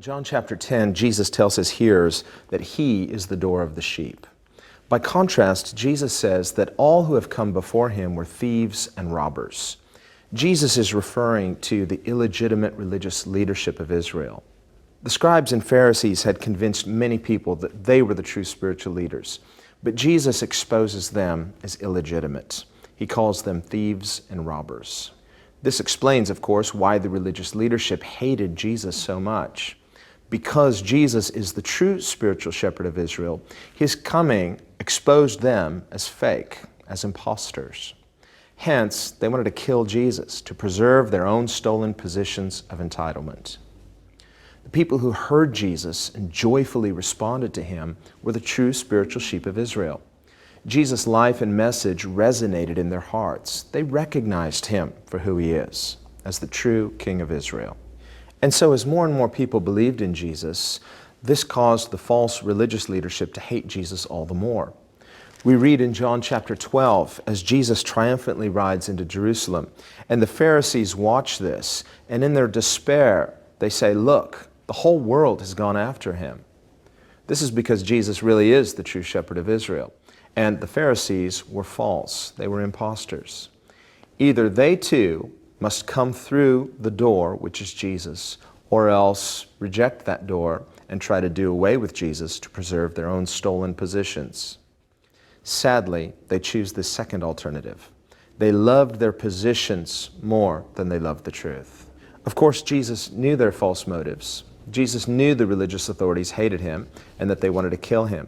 John chapter 10, Jesus tells his hearers that he is the door of the sheep. By contrast, Jesus says that all who have come before him were thieves and robbers. Jesus is referring to the illegitimate religious leadership of Israel. The scribes and Pharisees had convinced many people that they were the true spiritual leaders, but Jesus exposes them as illegitimate. He calls them thieves and robbers. This explains, of course, why the religious leadership hated Jesus so much. Because Jesus is the true spiritual shepherd of Israel, his coming exposed them as fake, as imposters. Hence, they wanted to kill Jesus to preserve their own stolen positions of entitlement. The people who heard Jesus and joyfully responded to him were the true spiritual sheep of Israel. Jesus' life and message resonated in their hearts. They recognized him for who he is, as the true King of Israel. And so as more and more people believed in Jesus, this caused the false religious leadership to hate Jesus all the more. We read in John chapter 12, as Jesus triumphantly rides into Jerusalem, and the Pharisees watch this, and in their despair, they say, "Look, the whole world has gone after him." This is because Jesus really is the true shepherd of Israel, and the Pharisees were false. They were imposters. Either they too must come through the door, which is Jesus, or else reject that door and try to do away with Jesus to preserve their own stolen positions. Sadly, they choose the second alternative. They loved their positions more than they loved the truth. Of course, Jesus knew their false motives. Jesus knew the religious authorities hated him and that they wanted to kill him.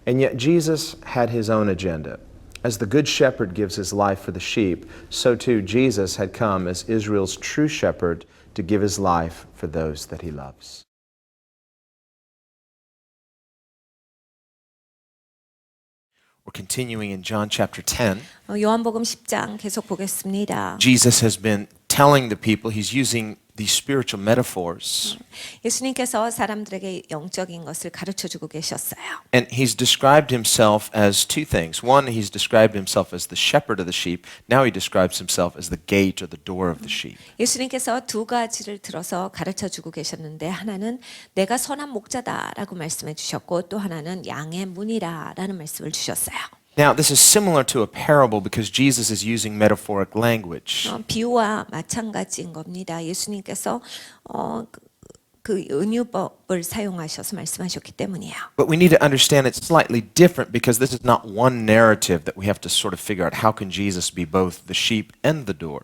And yet Jesus had his own agenda. As the good shepherd gives his life for the sheep, so too Jesus had come as Israel's true shepherd to give his life for those that he loves. We're continuing in John chapter 10. 요한복음 10장 계속 보겠습니다. Jesus has been telling the people, he's using these spiritual metaphors. 예수님께서 사람들에게 영적인 것을 가르쳐 주고 계셨어요. And he's described himself as two things. One, he's described himself as the shepherd of the sheep. Now he describes himself as the gate or the door of the sheep. 예수님께서 두 가지를 들어서 가르쳐 주고 계셨는데 하나는 내가 선한 목자다라고 말씀해 주셨고 또 하나는 양의 문이라라는 말씀을 주셨어요. Now, this is similar to a parable because Jesus is using metaphoric language. 비유와 마찬가지인 겁니다. 예수님께서 그 은유법을 사용하셔서 말씀하셨기 때문이에요. But we need to understand it's slightly different because this is not one narrative that we have to sort of figure out how can Jesus be both the sheep and the door.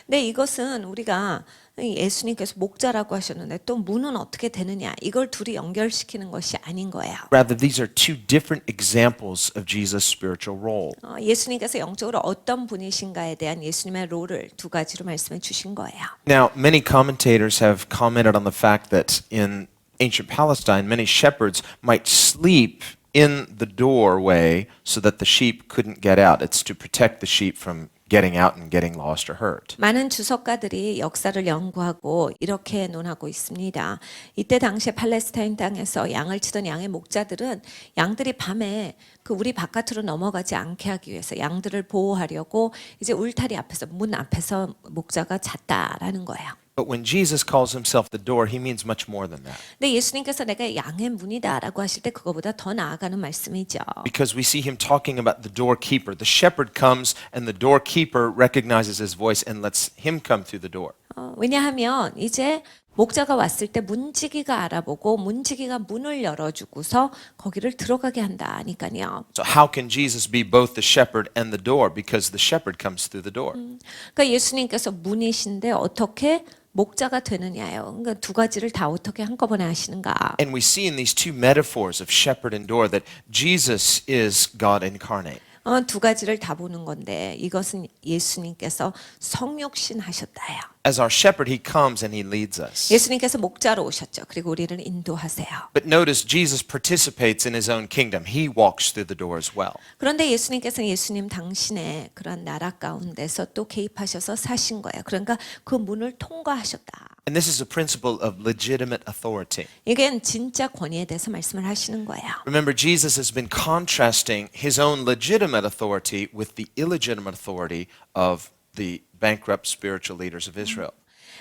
네, 이것은 우리가 예수님께서 목자라고 하셨는데 또 문은 어떻게 되느냐 이걸 둘이 연결시키는 것이 아닌 거예요. Rather, these are two different examples of Jesus' spiritual role. 예수님께서 영적으로 어떤 분이신가에 대한 예수님의 롤을 두 가지로 말씀해 주신 거예요. Now, many commentators have commented on the fact that in ancient Palestine, many shepherds might sleep in the doorway so that the sheep couldn't get out. It's to protect the sheep from getting out and getting lost or hurt. 많은 주석가들이 역사를 연구하고 이렇게 논하고 있습니다. 이때 당시에 팔레스타인 땅에서 양을 치던 양의 목자들은 양들이 밤에 그 우리 바깥으로 넘어가지 않게 하기 위해서 양들을 보호하려고 이제 울타리 앞에서 문 앞에서 목자가 잤다라는 거예요. But when Jesus calls himself the door, he means much more than that. 근데 예수님께서 내가 양의 문이다라고 하실 때 그거보다 더 나아가는 말씀이죠. Because we see him talking about the doorkeeper. The shepherd comes and the doorkeeper recognizes his voice and lets him come through the door. 왜냐하면 이제 목자가 왔을 때 문지기가 알아보고 문지기가 문을 열어주고서 거기를 들어가게 한다니까요. So how can Jesus be both the shepherd and the door? Because the shepherd comes through the door. 그러니까 예수님께서 문이신데 어떻게 목자가 되느냐요. 그러니까 두 가지를 다 어떻게 한꺼번에 하시는가. And we see in these two metaphors of shepherd and door that Jesus is God incarnate. 두 가지를 다 보는 건데 이것은 예수님께서 성육신 하셨다요. As our shepherd, he comes and he leads us. 예수님께서 목자로 오셨죠. 그리고 우리를 인도하세요. But notice Jesus participates in his own kingdom. He walks through the door as well. 그런데 예수님께서는 예수님 당신의 그런 나라 가운데서 또 개입하셔서 사신 거예요. 그러니까 그 문을 통과하셨다. And this is a principle of legitimate authority. 이게 진짜 권위에 대해서 말씀을 하시는 거예요. Remember, Jesus has been contrasting his own legitimate authority with the illegitimate authority of the bankrupt spiritual leaders of Israel.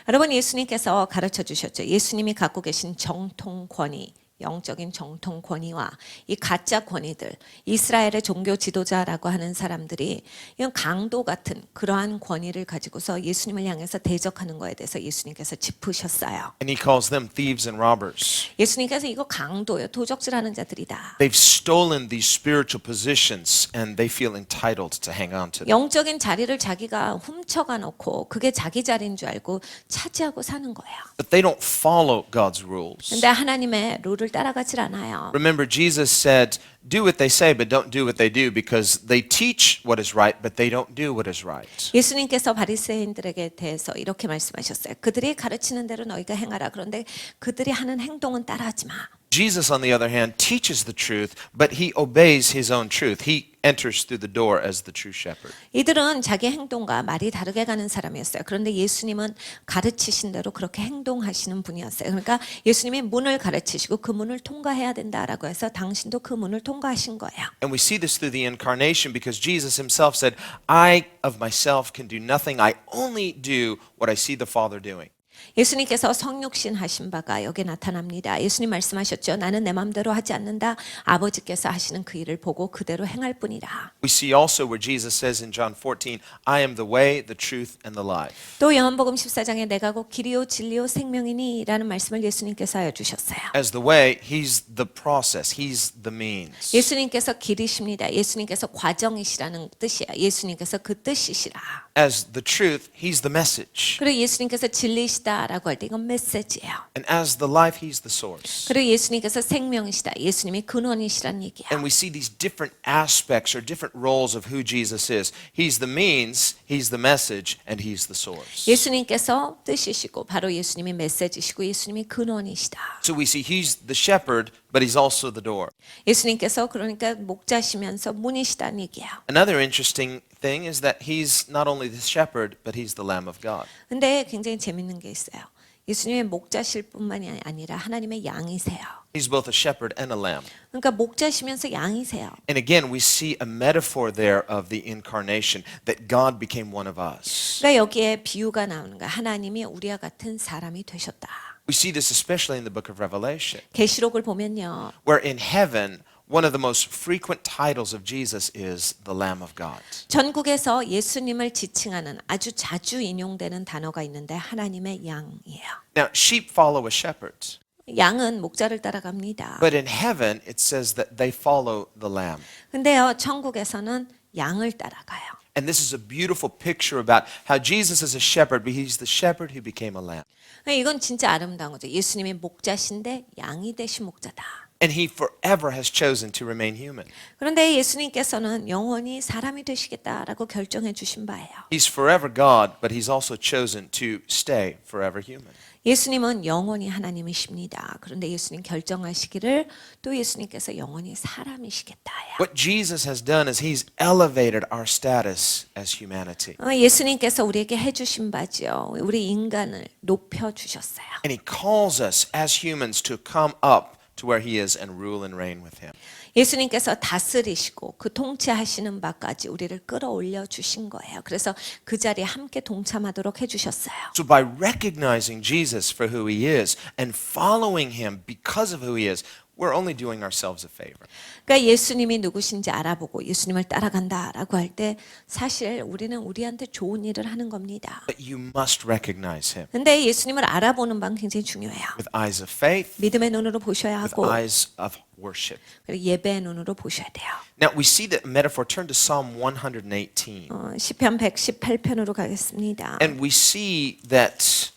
여러분 예수님께서 가르쳐 주셨죠. 예수님이 갖고 계신 정통 권위, 영적인 정통 권위와 이 가짜 권위들, 이스라엘의 종교 지도자라고 하는 사람들이 이런 강도 같은 그러한 권위를 가지고서 예수님을 향해서 대적하는 거에 대해서 예수님께서 짚으셨어요. And he calls them thieves and robbers. 예수님께서 이거 강도요, 도적질하는 자들이다. They've stolen these spiritual positions and they feel entitled to hang on to them. 영적인 자리를 자기가 훔쳐가 놓고 그게 자기 자리인 줄 알고 차지하고 사는 거예요. But they don't follow God's rules. 근데 하나님의 룰을 따라가질 않아요. Remember, Jesus said, do what they say, but don't do what they do, because they teach what is right, but they don't do what is right. 예수님께서 바리새인들에게 대해서 이렇게 말씀하셨어요. 그들이 가르치는 대로 너희가 행하라. 그런데 그들이 하는 행동은 따라하지 마. Jesus, on the other hand, teaches the truth, but he obeys his own truth. He enters through the door as the true shepherd. 이들은 자기 행동과 말이 다르게 가는 사람이었어요. 그런데 예수님은 가르치신 대로 그렇게 행동하시는 분이었어요. 그러니까 예수님이 문을 가르치시고 그 문을 통과해야 된다라고 해서 당신도 그 문을 통과하신 거예요. And we see this through the incarnation because Jesus himself said, I of myself can do nothing. I only do what I see the Father doing. 예수님께서 성육신 하신 바가 여기에 나타납니다. 예수님 말씀하셨죠. 나는 내 마음대로 하지 않는다. 아버지께서 하시는 그 일을 보고 그대로 행할 뿐이라. We see also where Jesus says in John 14, I am the way, the truth, and the life. 또 요한복음 14장에 내가 곧 길이요 진리요 생명이니 라는 말씀을 예수님께서 하여 주셨어요. As the way, he's the process, he's the means. 예수님께서 길이십니다. 예수님께서 과정이시라는 뜻이에요. 예수님께서 그 뜻이시라. As the truth, he's the message. 그리고 예수님께서 진리시다라고 할 때 이건 메시지예요. And as the life, he's the source. 그리고 예수님께서 생명이시다. 예수님이 근원이시란 얘기예요. And we see these different aspects or different roles of who Jesus is. He's the means, he's the message, and he's the source. 예수님께서 뜻이시고 바로 예수님이 메시지시고 예수님이 근원이시다. So we see he's the shepherd, but he's also the door. 예수님께서 그러니까 목자시면서 문이시다는 얘기예요. Another interesting thing is that he's not only the shepherd, but he's the Lamb of God. 근데 굉장히 재밌는 게 있어요. 예수님의 목자실 뿐만이 아니라 하나님의 양이세요. He's both a shepherd and a lamb. 그러니까 목자시면서 양이세요. And again, we see a metaphor there of the incarnation, that God became one of us. 그러니까 여기에 비유가 나오는 거야. 하나님이 우리와 같은 사람이 되셨다. We see this especially in the book of Revelation, 계시록을 보면요. where in heaven, one of the most frequent titles of Jesus is the Lamb of God. 전국에서 예수님을 지칭하는 아주 자주 인용되는 단어가 있는데 하나님의 양이에요. Now, sheep follow a shepherd, 양은 목자를 따라갑니다. but in heaven, it says that they follow the Lamb. 근데요, 천국에서는 양을 따라가요. And this is a beautiful picture about how Jesus is a shepherd, but he's the shepherd who became a lamb. 이건 진짜 아름다운 거죠. 예수님이 목자신데 양이 되신 목자다. And he forever has chosen to remain human. 그런데 예수님께서는 영원히 사람이 되시겠다라고 결정해 주신 바예요. He's forever God, but he's also chosen to stay forever human. 예수님은 영원히 하나님이십니다. 그런데 예수님 결정하시기를 또 예수님께서 영원히 사람이시겠다요. What Jesus has done is he's elevated our status as humanity. 예수님께서 우리에게 해주신 바지요. 우리 인간을 높여 주셨어요. And he calls us as humans to come up to where he is and rule and reign with him. 예수님께서 다스리시고 그 통치하시는 바까지 우리를 끌어올려 주신 거예요. 그래서 그 자리에 함께 동참하도록 해주셨어요. So by recognizing Jesus for who he is and following him because of who he is, we're only doing ourselves a favor. 그러니까 예수님이 누구신지 알아보고 예수님을 따라간다라고 할 때 사실 우리는 우리한테 좋은 일을 하는 겁니다. But you must recognize him 근데 예수님을 알아보는 방 굉장히 중요해요. with eyes of faith, 믿음의 눈으로 보셔야 with 하고 eyes of worship. 그리고 예배의 눈으로 보셔야 돼요. Now we see that metaphor. Turn to Psalm 118. 시편 118편으로 가겠습니다. And we see that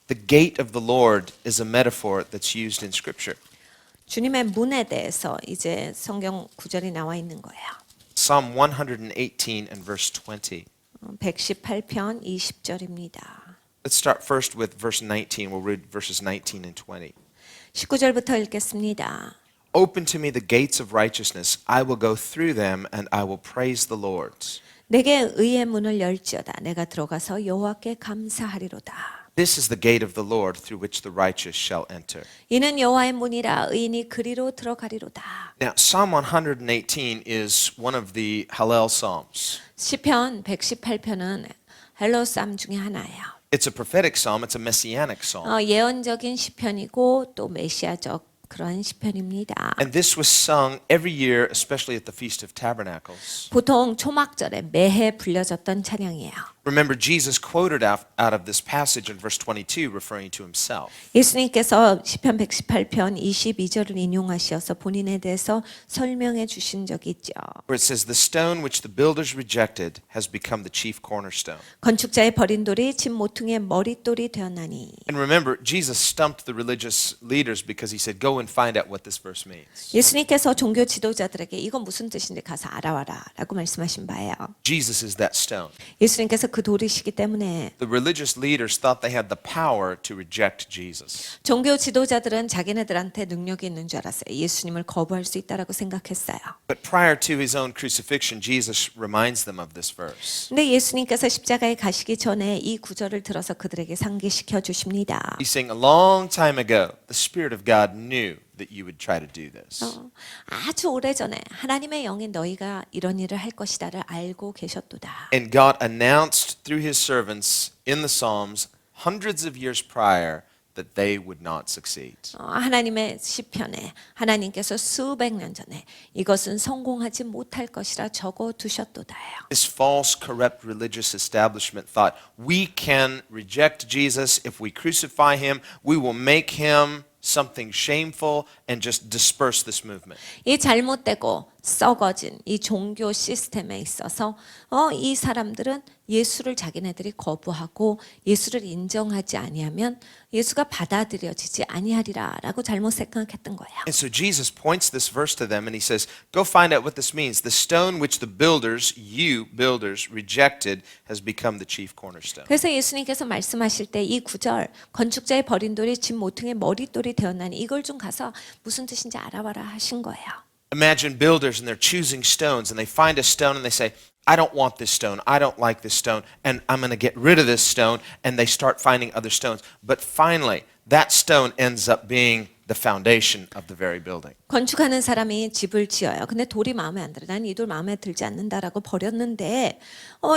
the gate of the Lord is a metaphor that's used in Scripture. 주님의 문에 대해서 이제 성경 구절이 나와 있는 거예요. Psalm 118 and verse 20. 118편 20절입니다. Let's start first with verse 19. We'll read verses 19 and 20. 19절부터 읽겠습니다. Open to me the gates of righteousness. I will go through them and I will praise the Lord. 내게 의의 문을 열지어다. 내가 들어가서 여호와께 감사하리로다. This is the gate of the Lord through which the righteous shall enter. 이는 여호와의 문이라 의인이 그리로 들어가리로다. Now, Psalm 118 is one of the Hallel Psalms. 시편 118편은 헬로 쌈 중에 하나예요. It's a prophetic psalm, it's a messianic psalm. 예언적인 시편이고 또 메시아적 그런 시편입니다. And this was sung every year, especially at the Feast of Tabernacles. 보통 초막절에 매해 불려졌던 찬양이에요. Remember, Jesus quoted out of this passage in verse 22, referring to himself. 예수님께서 시편 118편 22절을 인용하셔서 본인에 대해서 설명해 주신 적이 있죠. Where it says, "The stone which the builders rejected has become the chief cornerstone." 건축자의 버린 돌이 집 모퉁이의 머릿돌이 되었나니. And remember, Jesus stumped the religious leaders because he said, "Go and find out what this verse means." 예수님께서 종교 지도자들에게 이건 무슨 뜻인지 가서 알아와라 라고 말씀하신 바예요. Jesus is that stone. 예수님께서 그 돌이시기 때문에 The religious leaders thought they had the power to reject Jesus. 종교 지도자들은 자기네들한테 능력이 있는 줄 알았어요. 예수님을 거부할 수 있다라고 생각했어요. But prior to his own crucifixion, Jesus reminds them of this verse. 근데 예수님께서 십자가에 가시기 전에 이 구절을 들어서 그들에게 상기시켜 주십니다. He's saying, a long time ago, the Spirit of God knew that you would try to do this. 아주 오래전에 하나님의 영이 너희가 이런 일을 할 것이다를 알고 계셨도다. And God announced through his servants in the Psalms hundreds of years prior that they would not succeed. 하나님의 시편에 하나님께서 수백 년 전에 이것은 성공하지 못할 것이라 적어 두셨도다요. This false, corrupt religious establishment thought, we can reject Jesus if we crucify him, we will make him something shameful and just disperse this movement. 이 잘못되고 썩어진 이 종교 시스템에 있어서 이 사람들은 예수를 자기네들이 거부하고 예수를 인정하지 아니하면 예수가 받아들여지지 아니하리라라고 잘못 생각했던 거예요. And so Jesus points this verse to them and he says, go find out what this means. The stone which the builders, you builders, rejected has become the chief cornerstone. 그래서 예수님께서 말씀하실 때 이 구절 건축자의 버린 돌이 집 모퉁이의 머릿돌이 되었나니 이걸 좀 가서 무슨 뜻인지 알아봐라 하신 거예요. Imagine builders and they're choosing stones and they find a stone and they say, I don't want this stone, I don't like this stone, and I'm going to get rid of this stone, and they start finding other stones. But finally, that stone ends up being the foundation of the very building. 건축하는 사람이 집을 지어요. 근데 돌이 마음에 안 들어. 난 이 돌 마음에 들지 않는다라고 버렸는데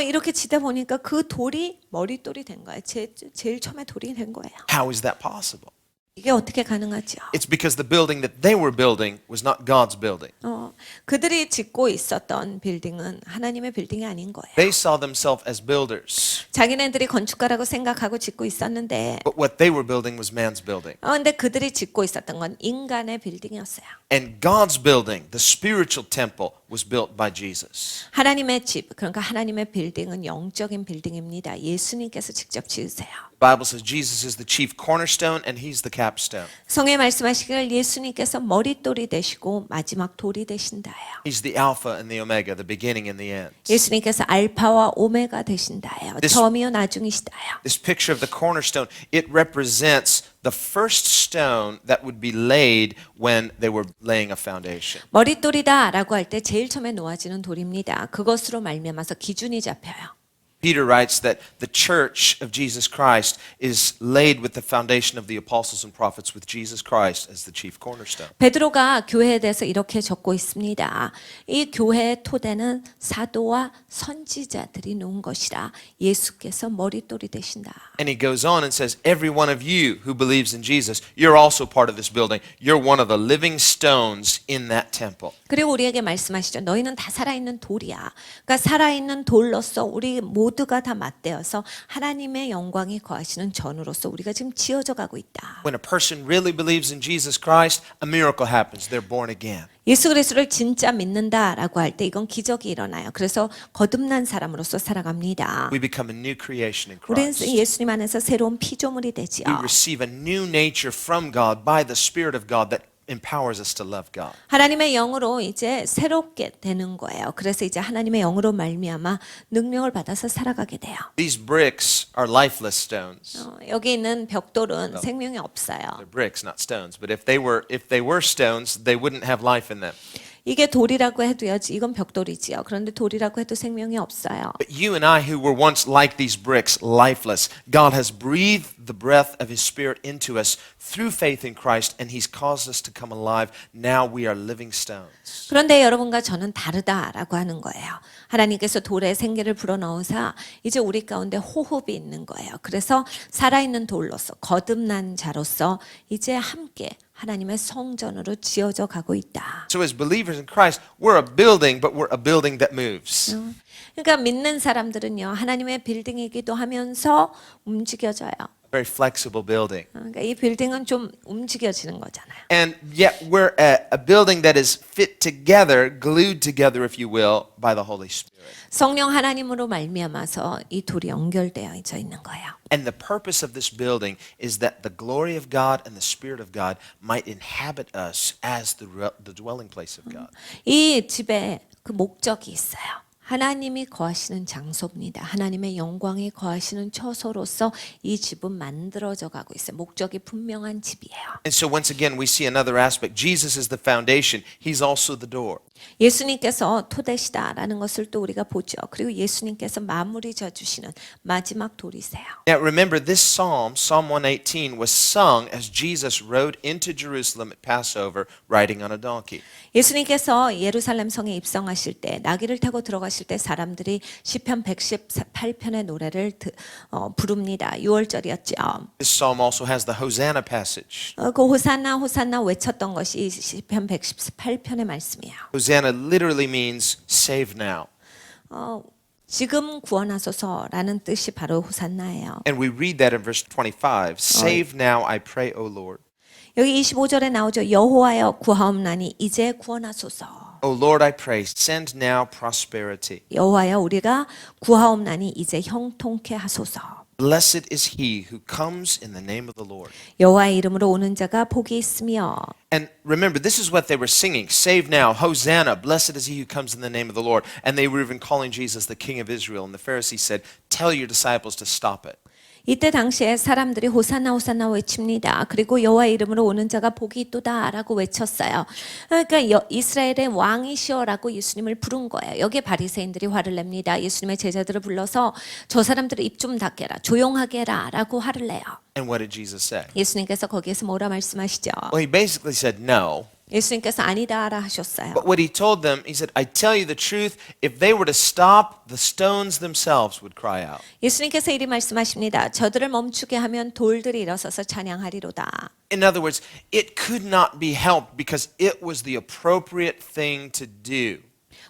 이렇게 지다 보니까 그 돌이 머릿돌이 된 거예요. 제일 처음에 돌이 된 거예요. How is that possible? 이게 어떻게 가능하죠? It's because the building that they were building was not God's building. 그들이 짓고 있었던 빌딩은 하나님의 빌딩이 아닌 거예요. They saw themselves as builders, 자기네들이 건축가라고 생각하고 짓고 있었는데 but what they were building was man's building. 근데 그들이 짓고 있었던 건 인간의 빌딩이었어요. And God's building, the spiritual temple, was built by Jesus. 하나님의 집, 그러니까 하나님의 빌딩은 영적인 빌딩입니다. 예수님께서 직접 지으세요. The Bible says Jesus is the chief cornerstone and he's the capstone. 성에 말씀하시길 예수님께서 머릿돌이 되시고 마지막 돌이 되신다요. He's the Alpha and the Omega, the beginning and the end. 예수님께서 알파와 오메가 되신다요. 처음이요 나중이시다요. This picture of the cornerstone, it represents the first stone that would be laid when they were laying a foundation. 머릿돌이다라고 할 때 제일 처음에 놓아지는 돌입니다. 그것으로 말미암아서 기준이 잡혀요. Peter writes that the church of Jesus Christ is laid with the foundation of the apostles and prophets with Jesus Christ as the chief cornerstone. 베드로가 교회에 대해서 이렇게 적고 있습니다. 이 교회의 토대는 사도와 선지자들이 놓은 것이라 예수께서 머릿돌이 되신다. And he goes on and says, every one of you who believes in Jesus, you're also part of this building. You're one of the living stones in that temple. 그리고 우리에게 말씀하시죠. 너희는 다 살아있는 돌이야. 그러니까 살아있는 돌로서 우리 모두가 다 맞대어서 하나님의 영광이 거하시는 전으로서 우리가 지금 지어져 가고 있다. When a person really believes in Jesus Christ, a miracle happens. They're born again. 예수 그리스도를 진짜 믿는다라고 할 때 이건 기적이 일어나요. 그래서 거듭난 사람으로서 살아갑니다. We become a new creation in 우리는 Christ. 예수님 안에서 새로운 피조물이 되지요. We receive a new nature from God by the Spirit of God that empowers us to love God. 하나님의 영으로 이제 새롭게 되는 거예요. 그래서 이제 하나님의 영으로 말미암아 능력을 받아서 살아가게 돼요. These bricks are lifeless stones. 여기 있는 벽돌은 생명이 없어요. They're bricks, not stones. But if they were stones, they wouldn't have life in them. 이게 돌이라고 해도요, 이건 벽돌이지요. 그런데 돌이라고 해도 생명이 없어요. But you and I, who were once like these bricks, lifeless, God has breathed the breath of His Spirit into us through faith in Christ, and He's caused us to come alive. Now we are living stones. 그런데 여러분과 저는 다르다라고 하는 거예요. 하나님께서 돌에 생기를 불어넣으사 이제 우리 가운데 호흡이 있는 거예요. 그래서 살아있는 돌로서 거듭난 자로서 이제 함께 하나님의 성전으로 지어져 가고 있다. So as believers in Christ, we're a building, but we're a building that moves. 그러니까 믿는 사람들은요, 하나님의 빌딩이기도 하면서 움직여져요. Very flexible building. 그러니까 이 빌딩은 좀 움직여지는 거잖아요. And yet we're a building that is fit together, glued together, if you will, by the Holy Spirit. 성령 하나님으로 말미암아서 이 돌이 연결되어 있는 거예요. And the purpose of this building is that the glory of God and the Spirit of God might inhabit us as the dwelling place of God. 이 집에 그 목적이 있어요. 하나님이 거하시는 장소입니다. 하나님의 영광이 거하시는 처소로서 이 집은 만들어져 가고 있어요. 목적이 분명한 집이에요. And so once again we see another aspect. Jesus is the foundation. He's also the door. 예수님께서 토대시다라는 것을 또 우리가 보죠. 그리고 예수님께서 마무리 져주시는 마지막 돌이세요. Now remember this psalm, Psalm 118, was sung as Jesus rode into Jerusalem at Passover riding on a donkey. 예수님께서 예루살렘 성에 입성하실 때 나귀를 타고 들어가실 때 사람들이 시편 118편의 노래를 부릅니다. 6월절이었죠. This psalm also has the Hosanna passage. 그 호산나 호산나 외쳤던 것이 시편 118편의 말씀이에요. Hosanna literally means save now. 지금 구원하소서라는 뜻이 바로 호산나예요. And we read that in verse 25. Save now, I pray, O Lord. 여기 25절에 나오죠. 여호와여 구하옵나니 이제 구원하소서. O Lord, I pray, send now prosperity. 여호와여 우리가 구하옵나니 이제 형통케 하소서. Blessed is he who comes in the name of the Lord. 여호와의 이름으로 오는 자가 복이 있으며. And remember, this is what they were singing. Save now, Hosanna, blessed is he who comes in the name of the Lord. And they were even calling Jesus the King of Israel. And the Pharisees said, tell your disciples to stop it. 이때 당시에 사람들이 호산나 호산나 외칩니다. 그리고 여호와의 이름으로 오는 자가 복이 있도다라고 외쳤어요. 그러니까 이스라엘의 왕이시여라고 예수님을 부른 거예요. 여기에 바리새인들이 화를 냅니다. 예수님의 제자들을 불러서 저 사람들을 입 좀 닫게라, 조용하게 해라라고 화를 내요. And what did Jesus say? 예수님께서 거기에서 뭐라 말씀하시죠? Well, he basically said no. 예수님께서 아니다라 하셨어요. But what he told them, he said, I tell you the truth, if they were to stop, the stones themselves would cry out. 예수님께서 이리 말씀하십니다. 저들을 멈추게 하면 돌들이 일어서서 찬양하리로다. In other words, it could not be helped because it was the appropriate thing to do.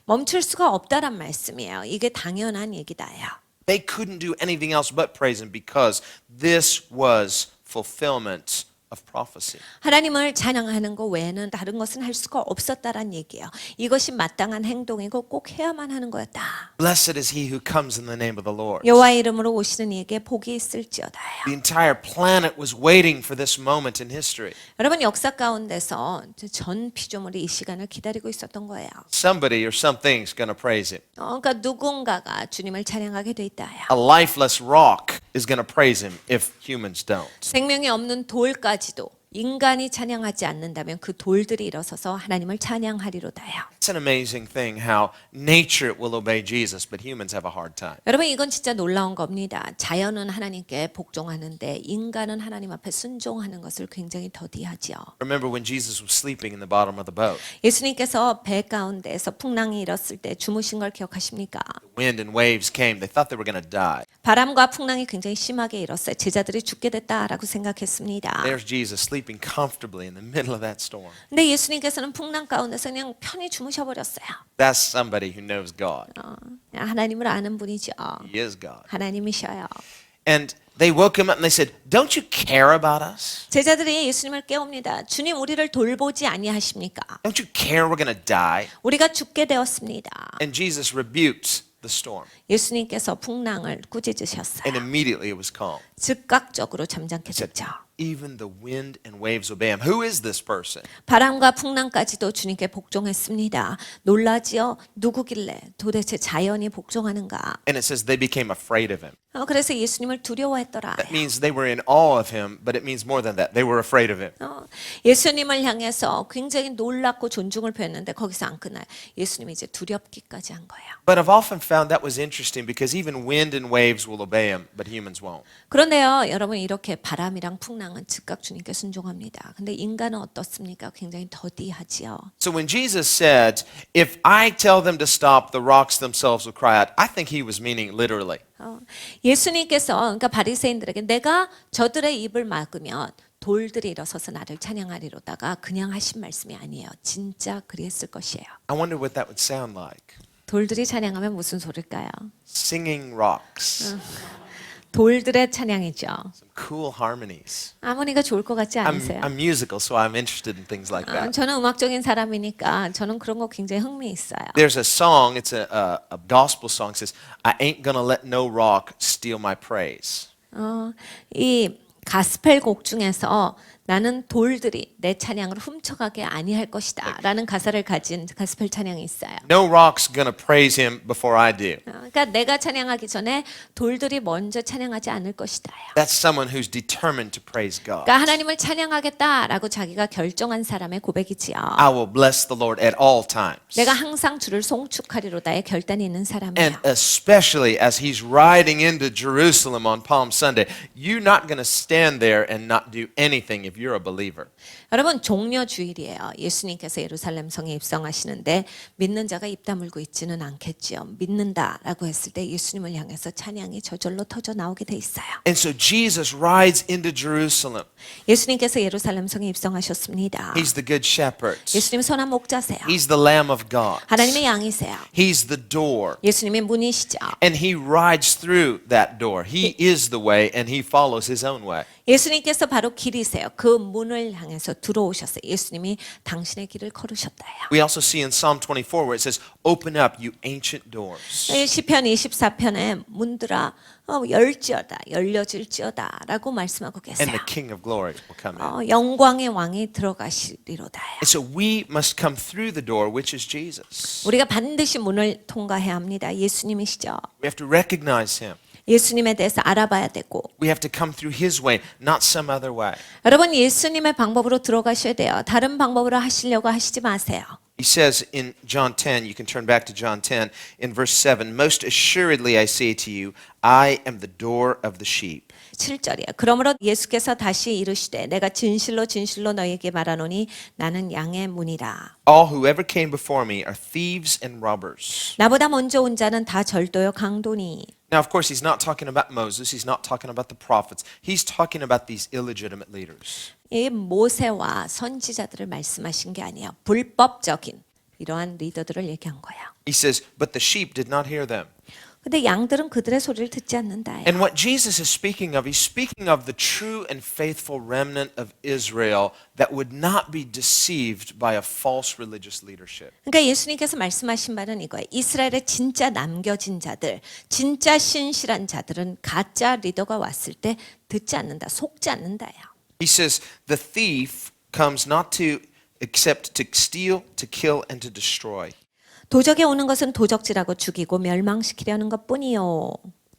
멈출 수가 없다란 말씀이에요. 이게 당연한 얘기다요. They couldn't do anything else but praise him because this was fulfillment of prophecy. 하나님을 찬양하는 것 외에는 다른 것은 할 수가 없었다란 얘기예요. 이것이 마땅한 행동이고 꼭 해야만 하는 거였다. Blessed is he who comes in the name of the Lord. 여호와의 이름으로 오시는 이에게 복이 있을지어다요. The entire planet was waiting for this moment in history. 여러분 역사 가운데서 전 피조물이 이 시간을 기다리고 있었던 거예요. Somebody or something's going to praise him. 그러니까 누군가가 주님을 찬양하게 돼 있다요. A lifeless rock is going to praise him if humans don't. 생명이 없는 돌까지도 인간이 찬양하지 않는다면 그 돌들이 일어서서 하나님을 찬양하리로다요. It's an amazing thing how nature will obey Jesus, but humans have a hard time. 여러분 이건 진짜 놀라운 겁니다. 자연은 하나님께 복종하는데 인간은 하나님 앞에 순종하는 것을 굉장히 더디하지요. Remember when Jesus was sleeping in the bottom of the boat. 예수님께서 배 가운데에서 풍랑이 일었을 때 주무신 걸 기억하십니까? Wind and waves came. They thought they were going to die. 바람과 풍랑이 굉장히 심하게 일었어요. 제자들이 죽게 됐다라고 생각했습니다. There's Jesus sleeping comfortably in the middle of that storm. 근데 예수님께서는 풍랑 가운데서 그냥 편히 주무셔버렸어요. That's somebody who knows God. 하나님을 아는 분이죠. He is God. 하나님이셔요. And they woke him up and they said, "Don't you care about us? 제자들이 예수님을 깨웁니다. 주님 우리를 돌보지 아니하십니까? Don't you care we're going to die?" 우리가 죽게 되었습니다. And Jesus rebuked the storm. 예수님께서 풍랑을 꾸짖으셨어요. And immediately it was calm. 즉각적으로 잠잠케 He said, 됐죠. even the wind and waves obey him. Who is this person? 바람과 풍랑까지도 주님께 복종했습니다. 놀라지요? 누구길래 도대체 자연이 복종하는가? And it says they became afraid of him. 그래서 예수님을 두려워했더라. That means they were in awe of him, but it means more than that. They were afraid of him. 예수님을 향해서 굉장히 놀랍고 존중을 표했는데 거기서 안 끝나요. 예수님이 이제 두렵기까지 한 거예요. But I've often found that was interesting because even wind and waves will obey him, but humans won't. 그런데요, 여러분 이렇게 바람이랑 풍랑은 즉각 주님께 순종합니다. 근데 인간은 어떻습니까? 굉장히 더디하지요. So when Jesus said, if I tell them to stop, the rocks themselves will cry out, I think he was meaning literally. 예수님께서 그러니까 바리새인들에게 내가 저들의 입을 막으면 돌들이 일어서서 나를 찬양하리로다가 그냥 하신 말씀이 아니에요. 진짜 그랬을 것이에요. I wonder what that would sound like. 돌들이 찬양하면 무슨 소리일까요? Singing rocks, 돌들의 찬양이죠. some cool harmonies. 아모니가 좋을 것 같지 않으세요? I'm musical, so I'm interested in things like that. 저는 음악적인 사람이니까 저는 그런 거 굉장히 흥미 있어요. There's a song, it's a gospel song, it says, I ain't gonna let no rock steal my praise. 이 가스펠 곡 중에서 나는 돌들이 내 찬양을 훔쳐가게 아니할 것이다 라는 가사를 가진 가스펠 찬양이 있어요. No rock's gonna praise him before I do. 그러니까 내가 찬양하기 전에 돌들이 먼저 찬양하지 않을 것이다요. That's someone who's determined to praise God. 그러니까 하나님을 찬양하겠다라고 자기가 결정한 사람의 고백이지요. I will bless the Lord at all times. 내가 항상 주를 송축하리로다의 결단이 있는 사람이에요. And especially as he's riding into Jerusalem on Palm Sunday, you're not going to stand there and not do anything if you're a believer. 여러분 종려 주일이에요. 예수님께서 예루살렘 성에 입성하시는데 믿는 자가 입 다물고 있지는 않겠지요. 믿는다라고 했을 때 예수님을 향해서 찬양이 저절로 터져 나오게 돼 있어요. And so Jesus rides into Jerusalem. 예수님께서 예루살렘 성에 입성하셨습니다. He's the good shepherd. 예수님 선한 목자세요. He's the Lamb of God. 하나님의 양이세요. He's the door. 예수님의 문이시죠. And he rides through that door. He is the way and he follows his own way. 예수님께서 바로 길이세요. 그 문을 향해서 들어오셨어요. 예수님이 당신의 길을 걸으셨다요. We also see in Psalm 24 where it says, open up, you ancient doors. 시편 24편에 문들아 열지어다 열려질지어다 라고 말씀하고 계세요. And the King of glory will come in. 영광의 왕이 들어가시리로다요. And so we must come through the door, which is Jesus. 우리가 반드시 문을 통과해야 합니다. 예수님이시죠. We have to recognize him. 예수님에 대해서 알아봐야 되고 We have to come through his way, not some other way. 여러분 예수님의 방법으로 들어가셔야 돼요. 다른 방법으로 하시려고 하시지 마세요. He says in John 10, you can turn back to John 10, in verse 7, most assuredly I say to you, I am the door of the sheep. 7절이에요. 그러므로 예수께서 다시 이르시되 내가 진실로 진실로 너희에게 말하노니 나는 양의 문이라. All who ever came before me are thieves and robbers. 나보다 먼저 온 자는 다 절도요 강도니. Now, of course, he's not talking about Moses. He's not talking about the prophets. He's talking about these illegitimate leaders. 이 모세와 선지자들을 말씀하신 게 아니에요. 불법적인 이러한 리더들을 얘기한 거예요. He says, but the sheep did not hear them. 근데 양들은 그들의 소리를 듣지 않는다요. And what Jesus is speaking of, he's speaking of the true and faithful remnant of Israel that would not be deceived by a false religious leadership. 그러니까 예수님께서 말씀하신 바는 이거예요. 이스라엘의 진짜 남겨진 자들, 진짜 신실한 자들은 가짜 리더가 왔을 때 듣지 않는다, 속지 않는다요. He says, the thief comes not to except to steal, to kill, and to destroy. 도적에 오는 것은 도적질하고 죽이고 멸망시키려는 것뿐이요.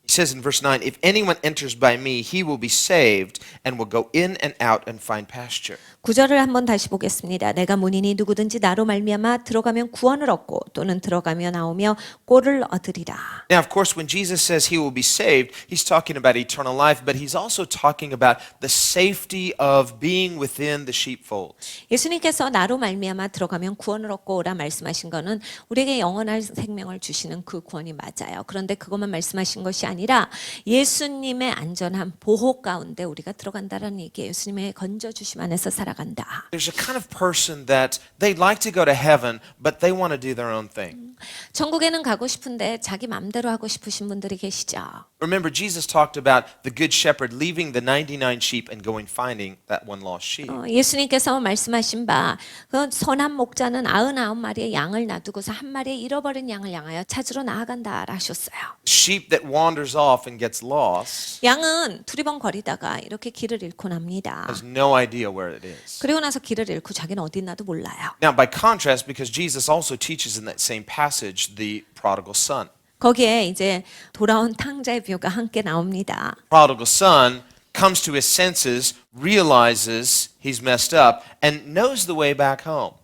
He says in verse 9, if anyone enters by me, he will be saved and will go in and out and find pasture. 9절을 한번 다시 보겠습니다. 내가 문이니 누구든지 나로 말미암아 들어가면 구원을 얻고 또는 들어가며 나오며 꼴을 얻으리라. Now, of course, when Jesus says he will be saved, he's talking about eternal life, but he's also talking about the safety of being within the sheepfold. 예수님께서 나로 말미암아 들어가면 구원을 얻고 오라 말씀하신 거는 우리에게 영원한 생명을 주시는 그 구원이 맞아요. 그런데 그것만 말씀하신 것이 아니라 예수님의 안전한 보호 가운데 우리가 들어간다는 얘기예요. 예수님의 건져 주심 안에서 살아간다. 살아간다. There's a kind of person that they'd like to go to heaven, but they want to do their own thing. 천국에는 가고 싶은데 자기 맘대로 하고 싶으신 분들이 계시죠. Remember, Jesus talked about the good shepherd leaving the 99 sheep and going finding that one lost sheep. 예수님께서 말씀하신 바 그 선한 목자는 99마리의 양을 놔두고서 한 마리의 잃어버린 양을 향하여 찾으러 나아간다 하셨어요. Sheep that wanders off and gets lost 양은 두리번거리다가 이렇게 길을 잃고 납니다. has no idea where it is. 그리고 나서 길을 잃고 자기는 어디 있나도 몰라요. Now, by contrast, because Jesus also teaches in that same passage the prodigal son. 거기에 이제 돌아온 탕자의 비유가 함께 나옵니다. Prodigal son comes to his senses, realizes he's messed up, and knows the way back home.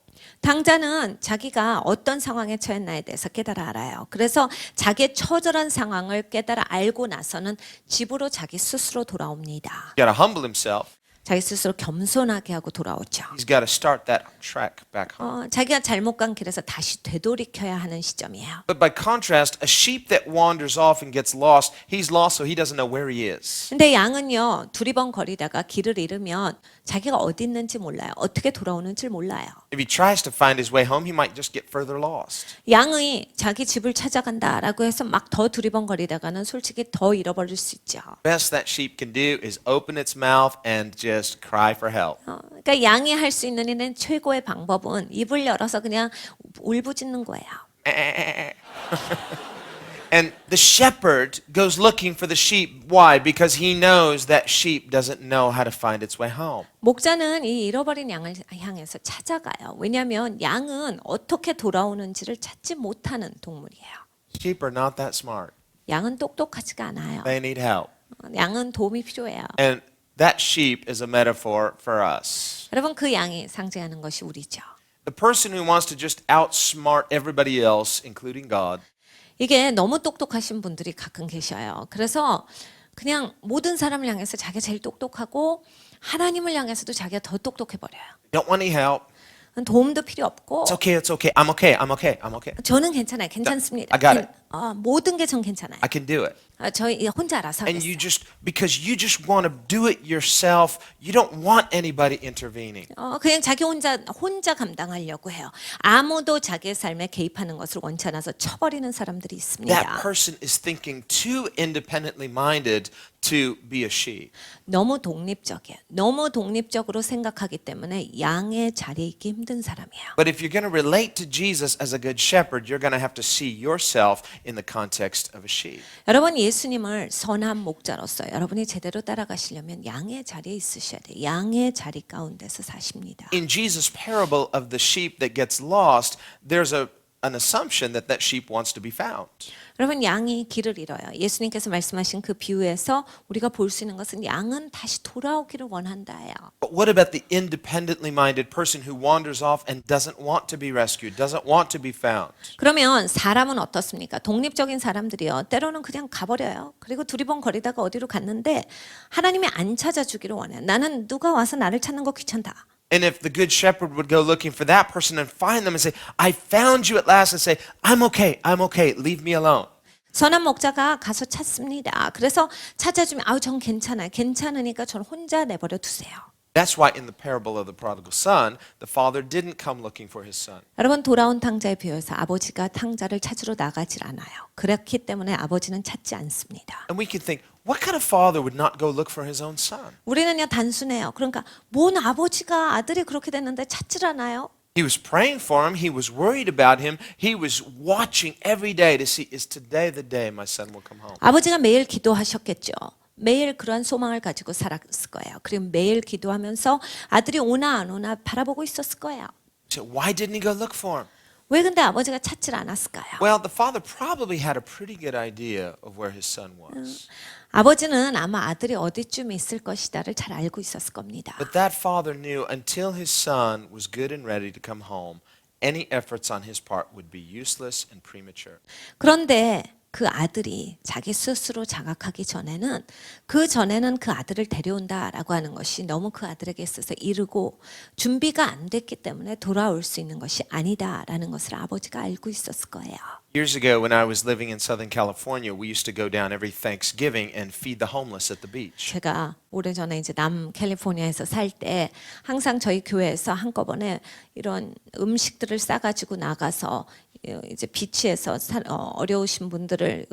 탕자는 자기가 어떤 상황에 처했나에 대해서 깨달아 알아요. 그래서 자기의 처절한 상황을 깨달아 알고 나서는 집으로 자기 스스로 돌아옵니다. He's got to humble himself. 자기 스스로 겸손하게 하고 돌아오죠. He's got to start that track back home. 자기가 잘못 간 길에서 다시 되돌이켜야 하는 시점이에요. But by contrast, a sheep that wanders off and gets lost, he's lost so he doesn't know where he is. 근데 양은요, 두리번거리다가 길을 잃으면 자기가 어디 있는지 몰라요. 어떻게 돌아오는지 몰라요. If he tries to find his way home, he might just get further lost. 양이 자기 집을 찾아간다라고 해서 막 더 두리번거리다가는 솔직히 더 잃어버릴 수 있죠. Best that sheep can do is open its mouth and just cry for help. 그러니까 양이 할 수 있는 일은 최고의 방법은 입을 열어서 그냥 울부짖는 거예요. And the shepherd goes looking for the sheep. Why? Because he knows that sheep doesn't know how to find its way home. 목자는 이 잃어버린 양을 향해서 찾아가요. 왜냐하면 양은 어떻게 돌아오는지를 찾지 못하는 동물이에요. Sheep are not that smart. 양은 똑똑하지가 않아요. They need help. 양은 도움이 필요해요. And that sheep is a metaphor for us. 여러분 그 양이 상징하는 것이 우리죠. The person who wants to just outsmart everybody else, including God, 이게 너무 똑똑하신 분들이 가끔 계셔요. 그래서 그냥 모든 사람을 향해서 자기가 제일 똑똑하고 하나님을 향해서도 자기가 더 똑똑해 버려요. don't want any help. 도움도 필요 없고 It's okay, it's okay. I'm okay, I'm okay, I'm okay. 저는 괜찮아요. 괜찮습니다. I got it. 모든 게 전 괜찮아요. I can do it. 저희 혼자 알아서 And you 하겠어요. just, because you just want to do it yourself, you don't want anybody intervening. 그냥 자기 혼자 감당하려고 해요. 아무도 자기의 삶에 개입하는 것을 원치 않아서 쳐버리는 사람들이 That 있습니다. person is thinking too independently minded to be a sheep. 너무 독립적이에요. 너무 독립적으로 생각하기 때문에 양의 자리에 있기 힘든 사람이에요. But if you're going to relate to Jesus as a good shepherd, you're going to have to see yourself in the context of a sheep. 여러분 예수님을 선한 목자로서 여러분이 제대로 따라가시려면 양의 자리에 있으셔야 돼요. 양의 자리 가운데서 사십니다. In Jesus' parable of the sheep that gets lost, there's an assumption that that sheep wants to be found. 여러분 양이 길을 잃어요. 예수님께서 말씀하신 그 비유에서 우리가 볼 수 있는 것은 양은 다시 돌아오기를 원한다예요. But what about the independently minded person who wanders off and doesn't want to be rescued, doesn't want to be found? 그러면 사람은 어떻습니까? 독립적인 사람들이요. 때로는 그냥 가버려요. 그리고 두리번거리다가 어디로 갔는데 하나님이 안 찾아주기를 원해요. 나는 누가 와서 나를 찾는 거 귀찮다. And if the good shepherd would go looking for that person and find them and say, I found you at last, and say, I'm okay, leave me alone. 선한 목자가 가서 찾습니다. 그래서 찾아주면 전 괜찮아요. 괜찮으니까 전 혼자 내버려 두세요. That's why in the parable of the prodigal son, the father didn't come looking for his son. 여러분 돌아온 탕자에 비유해서 아버지가 탕자를 찾으러 나가질 않아요. 그렇기 때문에 아버지는 찾지 않습니다. And we can think, what kind of father would not go look for his own son? 우리는요 단순해요. 그러니까 뭔 아버지가 아들이 그렇게 됐는데 찾질 않아요? He was praying for him. He was worried about him. He was watching every day to see, is today the day my son will come home? 아버지가 매일 기도하셨겠죠. 매일 그러한 소망을 가지고 살았을 거예요. 그리고 매일 기도하면서 아들이 오나 안 오나 바라보고 있었을 거예요. So why didn't he go look for him? 왜 근데 아버지가 찾질 않았을까요? Well, the father probably had a pretty good idea of where his son was. 아버지는 아마 아들이 어디쯤 있을 것이다를 잘 알고 있었을 겁니다. But that father knew until his son was good and ready to come home, any efforts on his part would be useless and premature. 그런데 그 아들이 자기 스스로 자각하기 전에는 그 전에는 그 아들을 데려온다라고 하는 것이 너무 그 아들에게 있어서 이르고 준비가 안 됐기 때문에 돌아올 수 있는 것이 아니다라는 것을 아버지가 알고 있었을 거예요. Years ago, when I was living in Southern California, we used to go down every Thanksgiving and feed the homeless at the beach. 제가 오래전에 이제 남캘리포니아에서 살 때 항상 저희 교회에서 한꺼번에 이런 음식들을 싸가지고 나가서 이제 비치에서 어려우신 분들을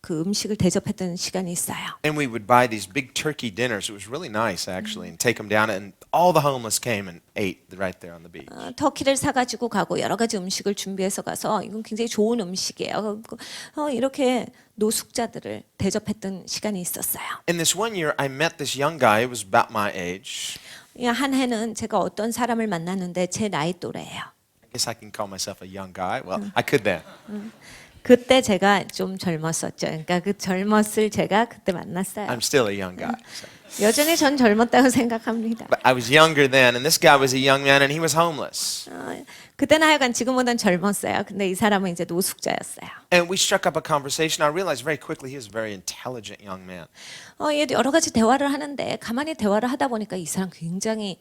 그 음식을 대접했던 시간이 있어요. And we would buy these big turkey dinners. It was really nice, actually, and take them down. And all the homeless came and ate right there on the beach. 터키를 사가지고 가고 여러 가지 음식을 준비해서 가서 이건 굉장히 좋은 음식이에요. 이렇게 노숙자들을 대접했던 시간이 있었어요. And this one year, I met this young guy who was about my age. 한 해는 제가 어떤 사람을 만났는데 제 나이 또래예요. I guess I can call myself a young guy. Well, I could then. 그때 제가 좀 젊었었죠. 그러니까 그 젊었을 제가 그때 만났어요. I'm still a young guy. So. 여전히 전 젊었다고 생각합니다. But I was younger then, and this guy was a young man, and he was homeless. 그때는 하여간 지금보단 젊었어요. 근데 이 사람은 이제 노숙자였어요. And we struck up a conversation. I realized very quickly he was a very intelligent young man. 얘 여러 가지 대화를 하는데 가만히 대화를 하다 보니까 이 사람 굉장히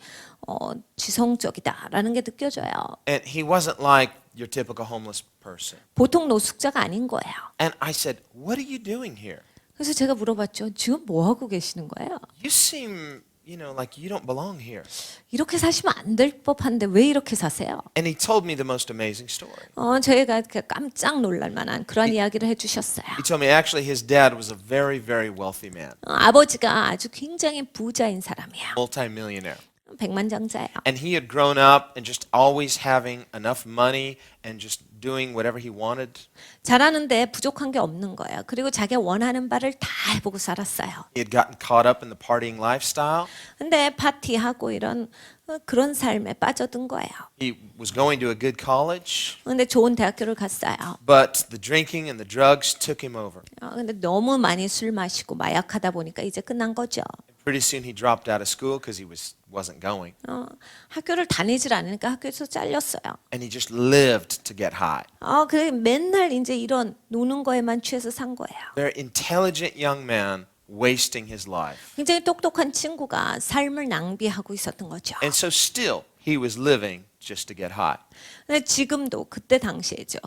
지성적이다라는 게 느껴져요. And he wasn't like your typical homeless person. 보통 노숙자가 아닌 거예요. And I said, "What are you doing here? 그래서 제가 물어봤죠. 지금 뭐 하고 계시는 거예요? You seem, like you don't belong here." 이렇게 사시면 안 될 법한데 왜 이렇게 사세요? And he told me the most amazing story. 저희가 깜짝 놀랄 만한 그런 이야기를 해주셨어요. He told me actually his dad was a very, very wealthy man, 아버지가 아주 굉장히 부자인 사람이에요. multi-millionaire. 백만장자예요. And he had grown up and just always having enough money and just doing whatever he wanted. 잘하는데 부족한 게 없는 거예요. 그리고 자기가 원하는 바를 다 해보고 살았어요. He had gotten caught up in the partying lifestyle. 근데 파티하고 이런 그런 삶에 빠져든 거예요. He was going to a good college, 근데 좋은 대학교를 갔어요. but the drinking and the drugs took him over. 근데 너무 많이 술 마시고 마약하다 보니까 이제 끝난 거죠. Pretty soon he dropped out of school because he wasn't going. 학교를 다니질 않으니까 학교에서 잘렸어요. And he just lived to get high. 그래 맨날 이제 이런 노는 거에만 취해서 산 거예요. Very intelligent young man wasting his life. 굉장히 똑똑한 친구가 삶을 낭비하고 있었던 거죠. And so still he was living just to get high. 근데 지금도 그때 당시에죠.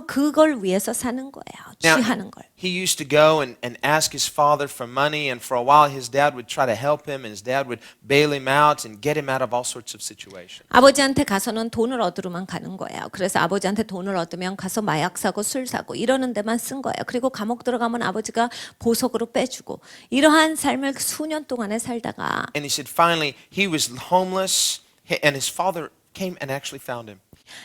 그걸 위해서 사는 거예요. Now, 취하는 걸. he used to go and ask his father for money, and for a while his dad would try to help him, and his dad would bail him out and get him out of all sorts of situations. 아버지한테 가서는 돈을 얻으러만 가는 거예요. 그래서 아버지한테 돈을 얻으면 가서 마약 사고 술 사고 이러는 데만 쓴 거예요. 그리고 감옥 들어가면 아버지가 보석으로 빼주고 이러한 삶을 수년 동안에 살다가 And he said finally he was homeless, and his father came and actually found him.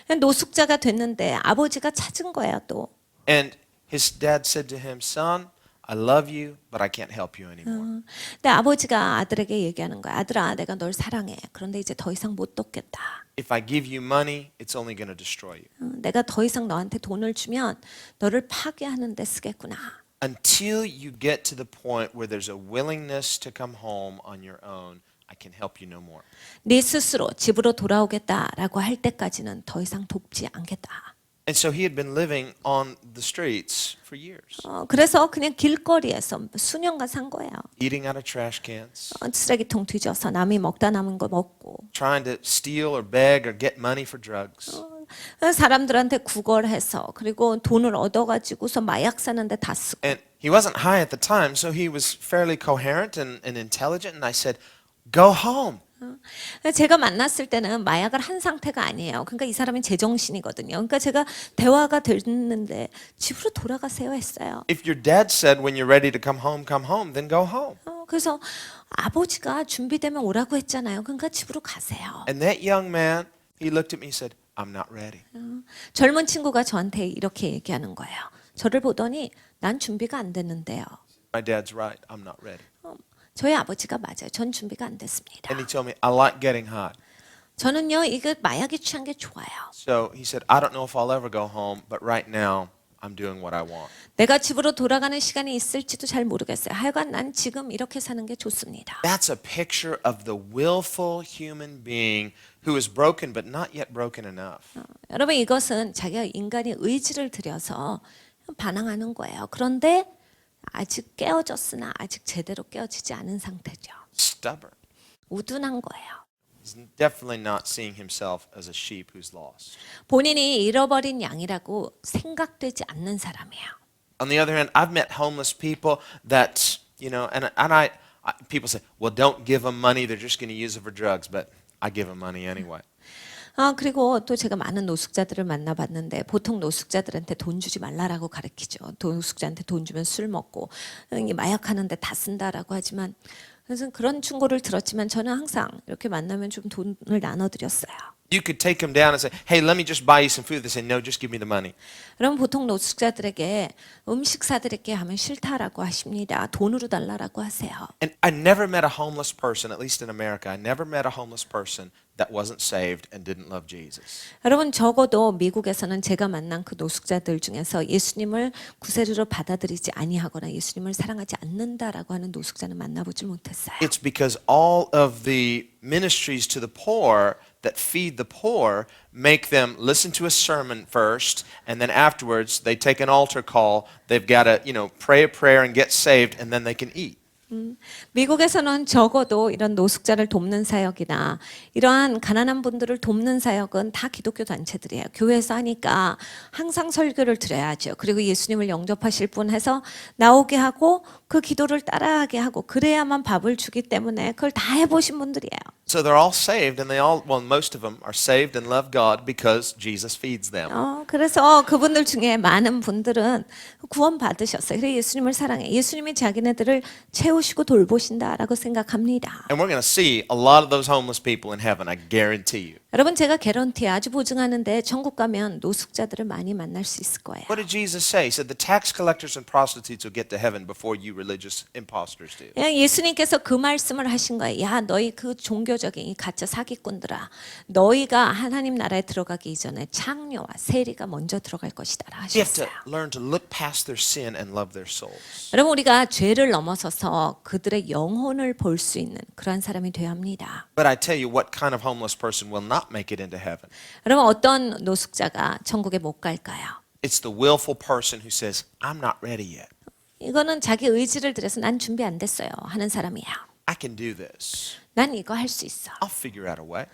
노숙자가 됐는데 아버지가 찾은 거예요 또. And his dad said to him, "Son, I love you, but I can't help you anymore." 근데 아버지가 아들에게 얘기하는 거야. 아들아, 내가 널 사랑해. 그런데 이제 더 이상 못 돕겠다. If I give you money, it's only going to destroy you. 내가 더 이상 너한테 돈을 주면 너를 파괴하는 데 쓰겠구나. Until you get to the point where there's a willingness to come home on your own, I can help you no more. 네 스스로 집으로 돌아오겠다라고 할 때까지는 더 이상 돕지 않겠다. And so he had been living on the streets for years, 그래서 그냥 길거리에서 수년간 산 거예요. eating out of trash cans, 쓰레기통 뒤져서 남이 먹다 남은 거 먹고 trying to steal or beg or get money for drugs. 사람들한테 구걸해서 그리고 돈을 얻어가지고서 마약 사는데 다 쓰고. And he wasn't high at the time, so he was fairly coherent and intelligent. And I said, "Go home." 제가 만났을 때는 마약을 한 상태가 아니에요. 그러니까 이 사람이 제정신이거든요. 그러니까 제가 대화가 됐는데 집으로 돌아가세요 했어요. If your dad said when you're ready to come home, then go home. 그래서 아버지가 준비되면 오라고 했잖아요. 그러니까 집으로 가세요. And that young man, he looked at me and said, "I'm not ready." 젊은 친구가 저한테 이렇게 얘기하는 거예요. 저를 보더니 난 준비가 안 됐는데요. My dad's right. I'm not ready. 저희 아버지가 맞아요. 전 준비가 안 됐습니다. And he told me, "I like getting high." 저는요, 이거 마약에 취한 게 좋아요. So he said, "I don't know if I'll ever go home, but right now I'm doing what I want." 내가 집으로 돌아가는 시간이 있을지도 잘 모르겠어요. 하여간 난 지금 이렇게 사는 게 좋습니다. That's a picture of the willful human being who is broken but not yet broken enough. 여러분 이것은 자기가 인간이 의지를 들여서 반항하는 거예요. 그런데 아직 깨어졌으나 아직 제대로 깨어지지 않은 상태죠. Stubborn. 우둔한 거예요. He's definitely not seeing himself as a sheep who's lost. 본인이 잃어버린 양이라고 생각되지 않는 사람이에요. On the other hand, I've met homeless people that, people say, well, don't give them money. They're just going to use it for drugs. But I give them money anyway. 그리고 또 제가 많은 노숙자들을 만나봤는데 보통 노숙자들한테 돈 주지 말라라고 가르치죠. 노숙자한테 돈 주면 술 먹고 마약하는데 다 쓴다라고 하지만 그래서 그런 충고를 들었지만 저는 항상 이렇게 만나면 좀 돈을 나눠드렸어요. You could take them down and say, hey, let me just buy you some food. They say, no, just give me the money. 그럼 보통 노숙자들에게 음식 사드릴게 하면 싫다라고 하십니다. 돈으로 달라라고 하세요. And I never met a homeless person, at least in America, I never met a homeless person that wasn't saved and didn't love Jesus. 여러분 적어도 미국에서는 제가 만난 그 노숙자들 중에서 예수님을 구세주로 받아들이지 아니하거나 예수님을 사랑하지 않는다라고 하는 노숙자는 만나보질 못했어요. It's because all of the ministries to the poor that feed the poor make them listen to a sermon first, and then afterwards they take an altar call. They've got to, pray a prayer and get saved, and then they can eat. 미국에서는 적어도 이런 노숙자를 돕는 사역이나 이러한 가난한 분들을 돕는 사역은 다 기독교 단체들이에요. 교회에서 하니까 항상 설교를 드려야죠. 그리고 예수님을 영접하실 분 해서 나오게 하고 그 기도를 따라하게 하고 그래야만 밥을 주기 때문에 그걸 다 해보신 분들이에요. So they're all saved, and most of them are saved and love God because Jesus feeds them. 그래서 그분들 중에 많은 분들은 구원 받으셨어요. 그래 예수님을 사랑해. 예수님이 자기네들을 채우시고 돌보신다라고 생각합니다. And we're going to see a lot of those homeless people in heaven, I guarantee you. 여러분 제가 개런티에 아주 보증하는데 천국 가면 노숙자들을 많이 만날 수 있을 거예요. What did Jesus say? He said the tax collectors and prostitutes will get to heaven before you religious imposters do. 예수님께서 그 말씀을 하신 거예요. 야, 너희 그 종교적인 이 가짜 사기꾼들아, 너희가 하나님 나라에 들어가기 이전에 창녀와 세리가 먼저 들어갈 것이다라 You have to 하셨어요. learn to look past their sin and love their souls. 여러분 우리가 죄를 넘어서서 그들의 영혼을 볼 수 있는 그러한 사람이 되어야 합니다. But I tell you, what kind of homeless person will not make it into heaven? 여러분 어떤 노숙자가 천국에 못 갈까요? It's the willful person who says, I'm not ready yet. 이거는 자기 의지를 들여서 난 준비 안 됐어요 하는 사람이야. I can do this. 난 이거 할 수 있어. I'll figure out a way.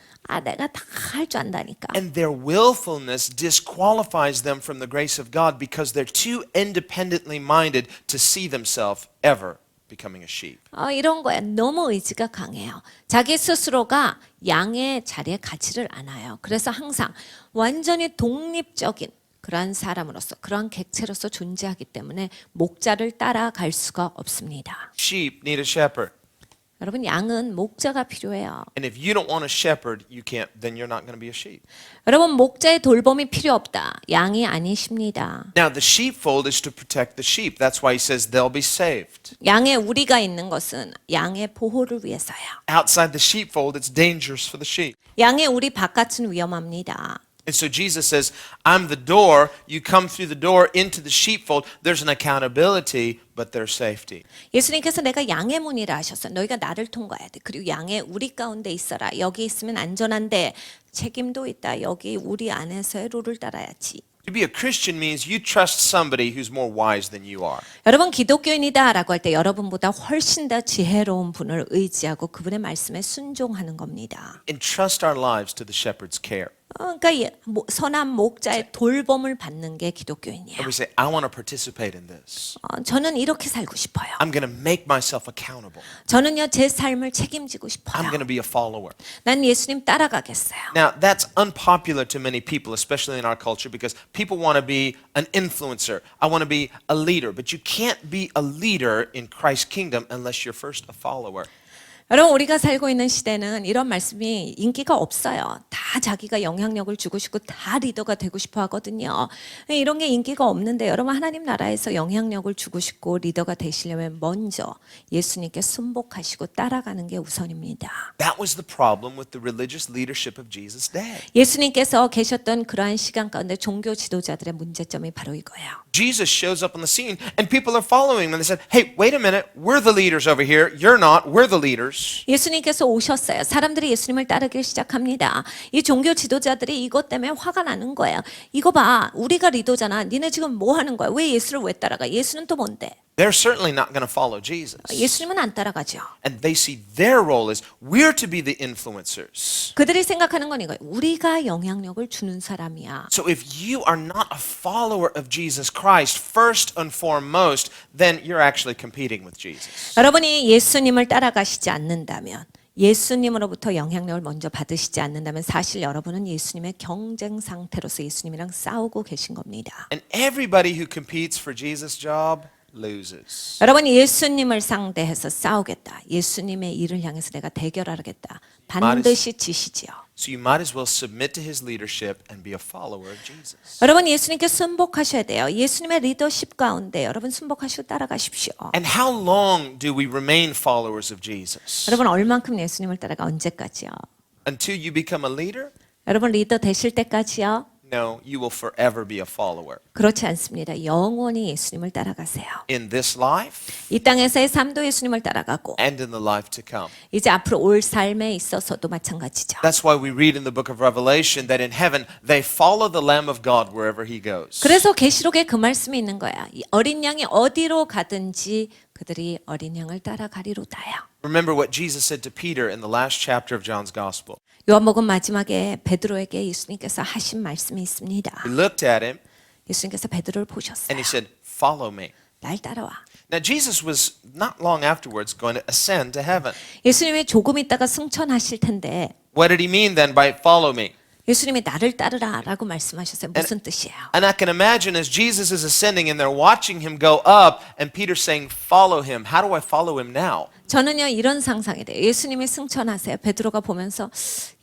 내가 다 할 줄 안다니까. And their willfulness disqualifies them from the grace of God because they're too independently minded to see themselves ever becoming a sheep. 이런 거야. 너무 의지가 강해요. 자기 스스로가 양의 자리에 가지를 않아요. 그래서 항상 완전히 독립적인 그러한 사람으로서 그러한 객체로서 존재하기 때문에 목자를 따라갈 수가 없습니다. Sheep need a shepherd. 여러분 양은 목자가 필요해요. And if you don't want a shepherd, then you're not going to be a sheep. 여러분 목자의 돌봄이 필요 없다. 양이 아니십니다. Now, the sheepfold is to protect the sheep. That's why he says they'll be saved. 양의 우리가 있는 것은 양의 보호를 위해서야. Outside the sheepfold, it's dangerous for the sheep. 양의 우리 바깥은 위험합니다. And so Jesus says, I'm the door. You come through the door into the sheepfold. There's an accountability, but there's safety. 예수님께서 내가 양의 문이라 하셨어. 너희가 나를 통과해야 돼. 그리고 양의 우리 가운데 있어라. 여기 있으면 안전한데 책임도 있다. 여기 우리 안에서의 룰을 따라야지. To be a Christian means you trust somebody who's more wise than you are. 여러분 기독교인이다라고 할 때 여러분보다 훨씬 더 지혜로운 분을 의지하고 그분의 말씀에 순종하는 겁니다. Entrust our lives to the shepherd's care. 그러니까 선한 목자의 돌봄을 받는 게 기독교인이에요. And we say, I want to participate in this. 저는 이렇게 살고 싶어요. I'm going to make myself accountable. 저는요 제 삶을 책임지고 싶어요. I'm going to be a follower. 난 예수님 따라가겠어요. Now, that's unpopular to many people, especially in our culture, because people want to be an influencer. I want to be a leader. But you can't be a leader in Christ's kingdom unless you're first a follower. 여러분 우리가 살고 있는 시대는 이런 말씀이 인기가 없어요. 다 자기가 영향력을 주고 싶고 다 리더가 되고 싶어 하거든요. 이런 게 인기가 없는데 여러분 하나님 나라에서 영향력을 주고 싶고 리더가 되시려면 먼저 예수님께 순복하시고 따라가는 게 우선입니다. That was the problem with the religious leadership of Jesus' day. 예수님께서 계셨던 그러한 시간 가운데 종교 지도자들의 문제점이 바로 이거예요. Jesus shows up on the scene and people are following him and they said, hey, wait a minute, we're the leaders over here. You're not, we're the leaders. 예수님께서 오셨어요. 사람들이 예수님을 따르기 시작합니다. 이 종교 지도자들이 이것 때문에 화가 나는 거예요. 이거 봐, 우리가 리더잖아. 니네 지금 뭐 하는 거야? 왜 예수를 왜 따라가? 예수는 또 뭔데? They're certainly not going to follow Jesus. 예수님은 안 따라가죠. And they see their role as we're to be the influencers. 그들이 생각하는 건 이거예요. 우리가 영향력을 주는 사람이야. So if you are not a follower of Jesus Christ, first and foremost, then you're actually competing with Jesus. 여러분이 예수님을 따라가시지 않는다면, 예수님으로부터 영향력을 먼저 받으시지 않는다면 사실 여러분은 예수님의 경쟁 상태로서 예수님이랑 싸우고 계신 겁니다. And everybody who competes for Jesus' job loses. 여러분 예수님을 상대해서 싸우겠다. 예수님의 일을 향해서 내가 대결하겠다. 반드시 지시지요. So you might as well submit to his leadership and be a follower of Jesus. 여러분 예수님께 순복하셔야 돼요. 예수님의 리더십 가운데 여러분 순복하시고 따라가십시오. And how long do we remain followers of Jesus? 여러분 얼만큼 예수님을 따라가 언제까지요? Until you become a leader? 여러분 리더 되실 때까지요? No, you will forever be a follower. 그렇지 않습니다. 영원히 예수님을 따라가세요. In this life 이 땅에서의 삶도 예수님을 따라가고 and in the life to come. 이제 앞으로 올 삶에 있어서도 마찬가지죠. That's why we read in the book of Revelation that in heaven they follow the Lamb of God wherever he goes. 그래서 계시록에 그 말씀이 있는 거야. 이 어린 양이 어디로 가든지 그들이 어린 양을 따라가리로다요. Remember what Jesus said to Peter in the last chapter of John's Gospel. 요한복음 마지막에 베드로에게 예수님께서 하신 말씀이 있습니다. He looked at him 예수님께서 베드로를 and 보셨어요. he said, "Follow me." 날 따라와. Now Jesus was not long afterwards going to ascend to heaven. 예수님이 조금 있다가 승천하실 텐데 What did he mean then by follow me? 예수님이 나를 따르라라고 말씀하셨어요. 무슨 뜻이에요? And I can imagine as Jesus is ascending and they're watching him go up and Peter's saying, "Follow him." How do I follow him now? 저는요 이런 상상이 돼요. 예수님이 승천하세요. 베드로가 보면서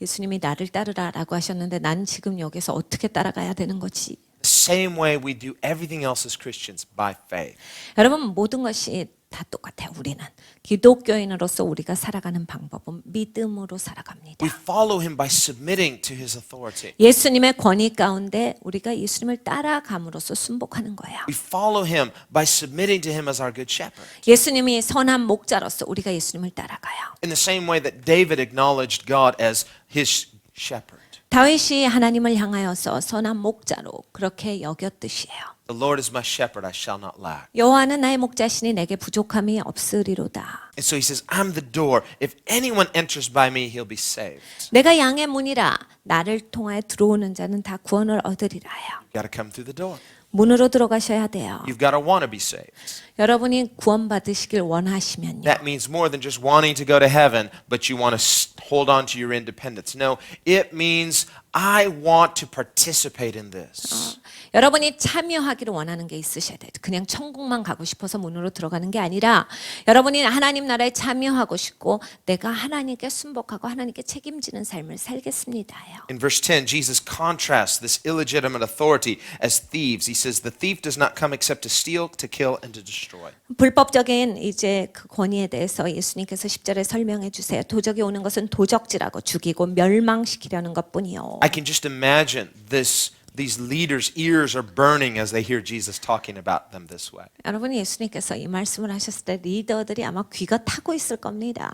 예수님이 나를 따르라라고 하셨는데 난 지금 여기서 어떻게 따라가야 되는 거지? The same way we do everything else as Christians, by faith. 여러분 모든 것이 다 똑같아요. 우리는 기독교인으로서 우리가 살아가는 방법은 믿음으로 살아갑니다. We follow him by submitting to his authority. 예수님의 권위 가운데 우리가 예수님을 따라감으로써 순복하는 거예요. We follow him by submitting to him as our good shepherd. 예수님이 선한 목자로서 우리가 예수님을 따라가요. In the same way that David acknowledged God as his shepherd. 다윗이 하나님을 향하여서 선한 목자로 그렇게 여겼듯이에요. The Lord is my shepherd, I shall not lack. 여호와는 나의 목자시니 내게 부족함이 없으리로다. And so he says, I'm the door. If anyone enters by me, he'll be saved. 내가 양의 문이라 나를 통하여 들어오는 자는 다 구원을 얻으리라요. You got to come through the door. 문으로 들어가셔야 돼요. You've got to want to be saved. 여러분이 구원받으시길 원하시면요. That means more than just wanting to go to heaven, but you want to hold on to your independence. No, it means I want to participate in this. 여러분이 참여하기를 원하는 게 있으셔야 돼요. 그냥 천국만 가고 싶어서 문으로 들어가는 게 아니라 여러분이 하나님 나라에 참여하고 싶고 내가 하나님께 순복하고 하나님께 책임지는 삶을 살겠습니다요. In verse 10, Jesus contrasts this illegitimate authority as thieves. He says, the thief does not come except to steal, to kill, and to destroy. 불법적인 이제 그 권위에 대해서 예수님께서 10절에 설명해 주세요. 도적이 오는 것은 도적질하고 죽이고 멸망시키려는 것뿐이요. I can just imagine these leaders' ears are burning as they hear Jesus talking about them this way. 여러분 예수님께서 이 말씀을 하셨을 때 리더들이 아마 귀가 타고 있을 겁니다.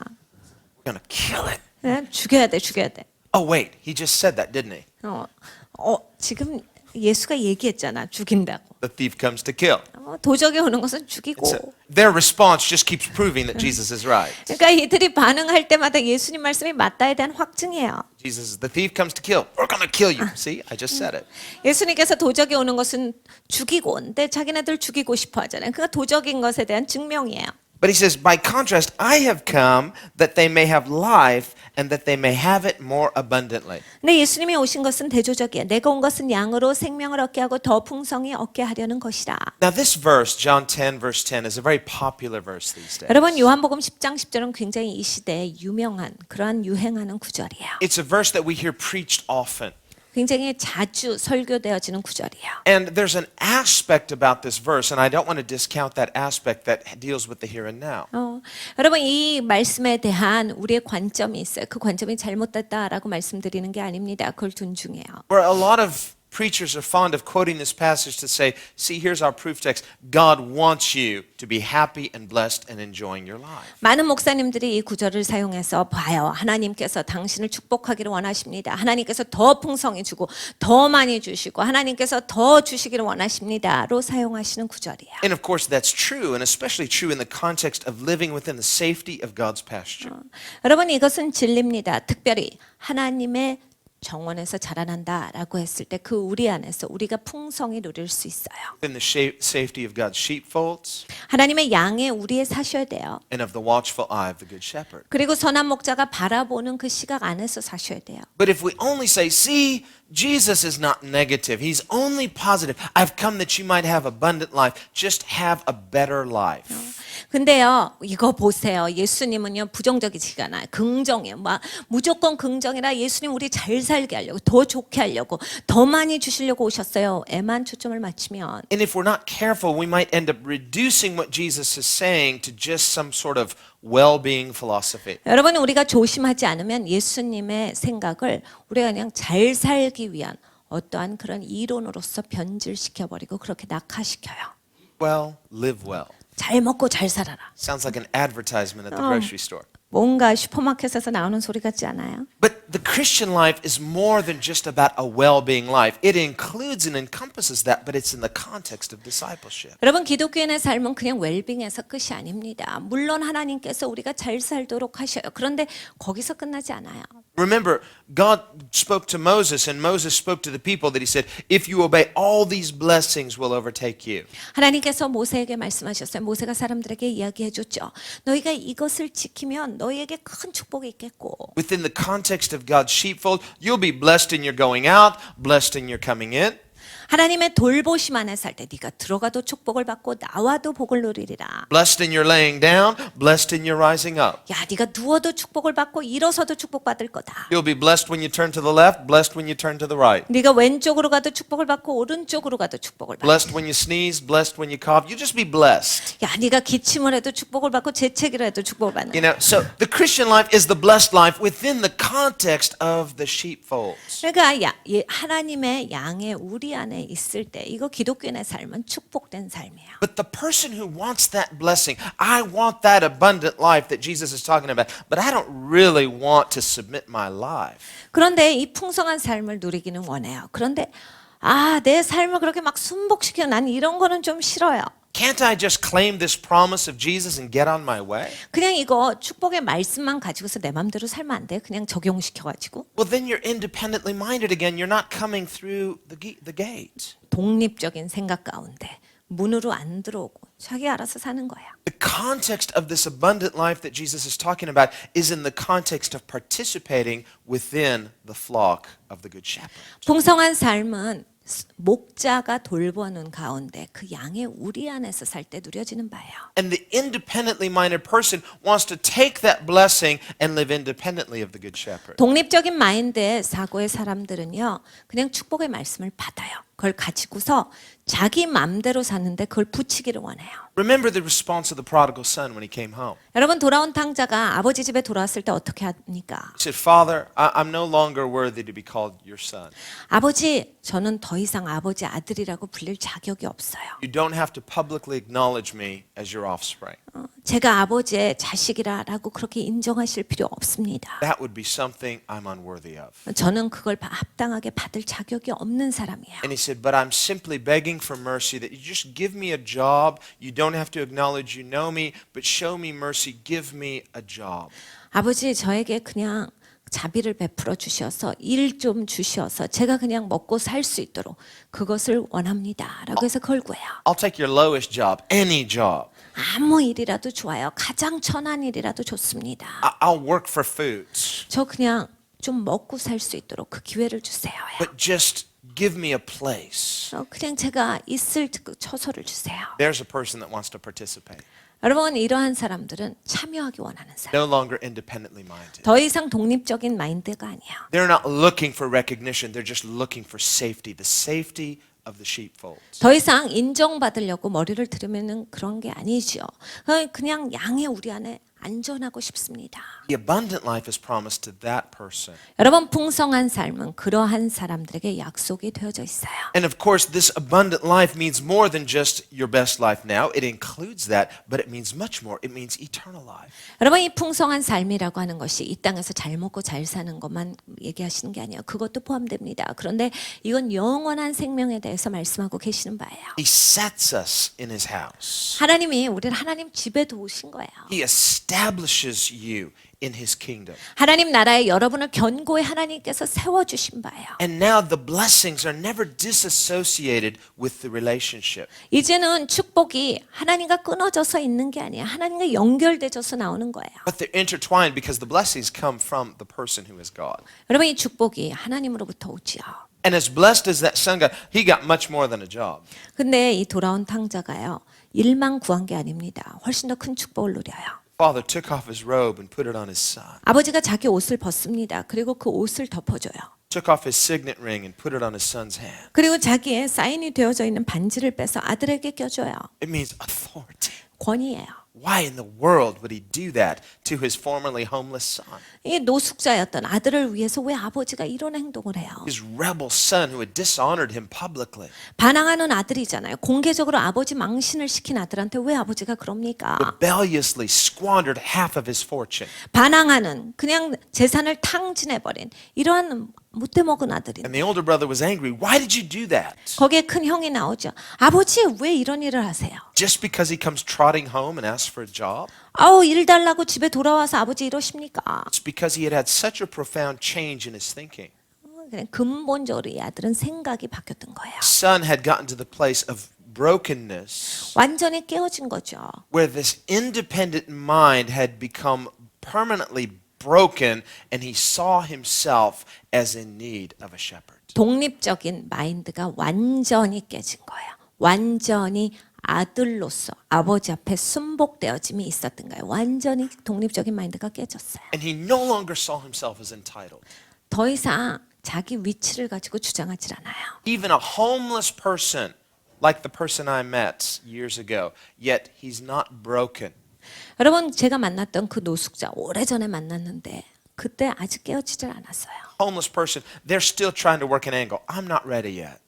We're going to kill it. 네? 죽여야 돼, 죽여야 돼. Oh, wait, he just said that, didn't he? 지금 예수가 얘기했잖아, 죽인다고. The thief comes to kill. 도적이 오는 것은 죽이고. So their response just keeps proving that Jesus is right. 그러니까 이들이 반응할 때마다 예수님 말씀이 맞다에 대한 확증이에요. Jesus, the thief comes to kill. We're going to kill you. See, I just said it. 예수님께서 도적이 오는 것은 죽이고, 근데 자기네들 죽이고 싶어 하잖아요. 그러니까 도적인 것에 대한 증명이에요. But he says, by contrast, I have come that they may have life and that they may have it more abundantly. 근데 예수님이 오신 것은 대조적이에요. 내가 온 것은 양으로 생명을 얻게 하고 더 풍성히 얻게 하려는 것이라. Now this verse, John 10, verse 10, is a very popular verse these days. 여러분 요한복음 10장 10절은 굉장히 이 시대에 유명한 그러한 유행하는 구절이에요. It's a verse that we hear preached often. 굉장히 자주 설교되어지는 구절이에요. And there's an aspect about this verse, and I don't want to discount that aspect that deals with the here and now. 여러분 이 말씀에 대한 우리의 관점이 있어요. 그 관점이 잘못됐다라고 말씀드리는 게 아닙니다. 그걸 존중해요. Where a lot of preachers are fond of quoting this passage to say, see, here's our proof text. God wants you to be happy and blessed and enjoying your life. 많은 목사님들이 이 구절을 사용해서 봐요. 하나님께서 당신을 축복하기를 원하십니다. 하나님께서 더 풍성히 주고 더 많이 주시고 하나님께서 더 주시기를 원하십니다로 사용하시는 구절이에요. And of course, that's true, and especially true in the context of living within the safety of God's pasture. 여러분 이것은 진리입니다. 특별히 하나님의 정원에서 자라난다라고 했을 때 그 우리 안에서 우리가 풍성히 누릴 수 있어요. In the safety of God's sheepfolds 하나님의 양의 우리에 사셔야 돼요. and of the watchful eye of the good shepherd. 그리고 선한 목자가 바라보는 그 시각 안에서 사셔야 돼요. But if we only say, see, Jesus is not negative. He's only positive. I've come that you might have abundant life. Just have a better life. 근데요, 이거 보세요. 예수님은요, 부정적이지가 않아요. 긍정이에요. 막 무조건 긍정이라 예수님 우리 잘 살게 하려고, 더 좋게 하려고, 더 많이 주시려고 오셨어요. 에만 초점을 맞추면. And if we're not careful, we might end up reducing what Jesus is saying to just some sort of well-being philosophy. 여러분, 우리가 조심하지 않으면 예수님의 생각을 우리가 그냥 잘 살기 위한 어떠한 그런 이론으로서 변질시켜버리고 그렇게 낙하시켜요. Well, live well. 잘 먹고 잘 살아라. Sounds like an advertisement at the grocery store. 뭔가 슈퍼마켓에서 나오는 소리 같지 않아요? But the Christian life is more than just about a well-being life. It includes and encompasses that, but it's in the context of discipleship. 여러분 기독교인의 삶은 그냥 웰빙에서 끝이 아닙니다. 물론 하나님께서 우리가 잘 살도록 하셔요. 그런데 거기서 끝나지 않아요. Remember, God spoke to Moses, and Moses spoke to the people that he said, if you obey all these blessings will overtake you. 하나님께서 모세에게 말씀하셨어요. 모세가 사람들에게 이야기해 줬죠. 너희가 이것을 지키면 너희에게 큰 축복이 있겠고. Within the context of God's sheepfold, you'll be blessed in your going out, blessed in your coming in. 하나님의 돌보심 안에 살 때 네가 들어가도 축복을 받고 나와도 복을 누리리라. Blessed in your laying down, blessed in your rising up. 야, 네가 누워도 축복을 받고 일어서도 축복받을 거다. You'll be blessed when you turn to the left, blessed when you turn to the right. 네가 왼쪽으로 가도 축복을 받고 오른쪽으로 가도 축복을 받고. Blessed when you sneeze, blessed when you cough. You just be blessed. 야, 네가 기침을 해도 축복을 받고 재채기를 해도 축복을 받는. You know, so the Christian life is the blessed life within the context of the sheepfolds. 그러니까 하나님의 양의 우리 안에 있을 때 이거 기독교인의 삶은 축복된 삶이에요. But the person who wants that blessing, I want that abundant life that Jesus is talking about, but I don't really want to submit my life. 그런데 이 풍성한 삶을 누리기는 원해요. 그런데 내 삶을 그렇게 막 순복시켜 난 이런 거는 좀 싫어요. Can't I just claim this promise of Jesus and get on my way? 그냥 이거 축복의 말씀만 가지고서 내 맘대로 살면 안 돼. 그냥 적용시켜가지고. Well, then you're independently minded again. You're not coming through the gate. 독립적인 생각 가운데 문으로 안 들어오고 자기 알아서 사는 거야. The context of this abundant life that Jesus is talking about is in the context of participating within the flock of the Good Shepherd. 풍성한 삶은 목자가 돌보는 가운데 그 양의 우리 안에서 살 때 누려지는 바예요. And the independently minded person wants to take that blessing and live independently of the Good Shepherd. 독립적인 마인드의 사고의 사람들은요, 그냥 축복의 말씀을 받아요. 그걸 가지고서 자기 맘대로 사는데 그걸 붙이기를 원해요. Remember the response of the prodigal son when he came home. 여러분 돌아온 탕자가 아버지 집에 돌아왔을 때 어떻게 합니까? He said, Father, I'm no longer worthy to be called your son. 아버지, 저는 더 이상 아버지 아들이라고 불릴 자격이 없어요. You don't have to publicly acknowledge me as your offspring. 제가 아버지의 자식이라고 그렇게 인정하실 필요 없습니다. That would be something I'm unworthy of. 저는 그걸 합당하게 받을 자격이 없는 사람이에요. And he said, but I'm simply begging for mercy that you just give me a job. You don't have to acknowledge you know me, but show me mercy. Give me a job. 아버지, 저에게 그냥 자비를 베풀어 주셔서 일 좀 주셔서 제가 그냥 먹고 살 수 있도록 그것을 원합니다. 라고 해서 그걸 구해요. I'll take your lowest job, any job. 아무 일이라도 좋아요. 가장 천한 일이라도 좋습니다. I'll work for food. 저 그냥 좀 먹고 살 수 있도록 그 기회를 주세요. But just give me a place. 그냥 제가 있을 그 처소를 주세요. There's a person that wants to participate. 여러분 이러한 사람들은 참여하기 원하는 사람. No longer independently minded. 더 이상 독립적인 마인드가 아니에요. They're not looking for recognition. They're just looking for safety. The safety of the sheepfolds. 더 이상 인정받으려고 머리를 들이미는 그런 게 아니죠. 그냥 양의 우리 안에 완전하고 싶습니다. The abundant life is promised to that person. 여러분, 풍성한 삶은 그러한 사람들에게 약속이 되어져 있어요. And of course, this abundant life means more than just your best life now. It includes that, but it means much more. It means eternal life. 여러분, 이 풍성한 삶이라고 하는 것이 이 땅에서 잘 먹고 잘 사는 것만 얘기하시는 게 아니에요. 그것도 포함됩니다. 그런데 이건 영원한 생명에 대해서 말씀하고 계시는 바예요. He sets us in his house. 하나님이 우리를 하나님 집에 두신 거예요. He establishes you in his kingdom. 하나님 나라에 여러분을 견고히 하나님께서 세워주신 바예요. And now the blessings are never disassociated with the relationship. 이제는 축복이 하나님과 끊어져서 있는 게 아니에요. 하나님과 연결되어서 나오는 거예요. But they're intertwined because the blessings come from the person who is God. 여러분, 이 축복이 하나님으로부터 오지요. And as blessed as that son got, he got much more than a job. 근데 이 돌아온 탕자가요, 일만 구한 게 아닙니다. 훨씬 더 큰 축복을 누려요. Father took off his robe and put it on his son. 아버지가 자기 옷을 벗습니다. 그리고 그 옷을 덮어줘요. Took off his signet ring and put it on his son's hand. 그리고 자기의 사인이 되어져 있는 반지를 빼서 아들에게 껴줘요. It means authority. 권위예요. Why in the world would he do that to his formerly homeless son? 이 노숙자였던 아들을 위해서 왜 아버지가 이런 행동을 해요? His rebel son who had dishonored him publicly. 반항하는 아들이잖아요. 공개적으로 아버지 망신을 시킨 아들한테 왜 아버지가 그럽니까? Rebelliously squandered half of his fortune. 반항하는, 그냥 재산을 탕진해버린 이러한 못돼먹은 아들인데 And the older brother was angry. Why did you do that? 거기에 큰 형이 나오죠. 아버지 왜 이런 일을 하세요? Just because he comes trotting home and asks for a job? 아우, 일 달라고 집에 돌아와서 아버지 이러십니까? It's because he had such a profound change in his thinking. 그냥 근본적으로 이 아들은 생각이 바뀌었던 거예요. Son had gotten to the place of brokenness 완전히 깨어진 거죠. where this independent mind had become permanently broken and he saw himself as in need of a shepherd. 독립적인 마인드가 완전히 깨진 거예요. 완전히 아들로서 아버지 앞에 순복되어짐이 있었던 거예요. 완전히 독립적인 마인드가 깨졌어요. And he no longer saw himself as entitled. 더 이상 자기 위치를 가지고 주장하지 않아요. Even a homeless person like the person I met years ago, yet he's not broken. 여러분, 제가 만났던 그 노숙자 오래전에 만났는데 그때 아직 깨어지질 않았어요. Homeless person, they're still trying to work an angle. I'm not ready yet.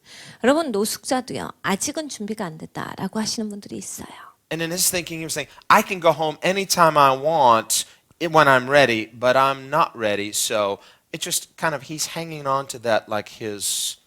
여러분, 노숙자도요, 아직은 준비가 안 됐다라고 하시는 분들이 있어요. And in his thinking, he was saying, I can go home anytime I want when I'm ready, but I'm not ready. So it just kind of, he's hanging on to that like his,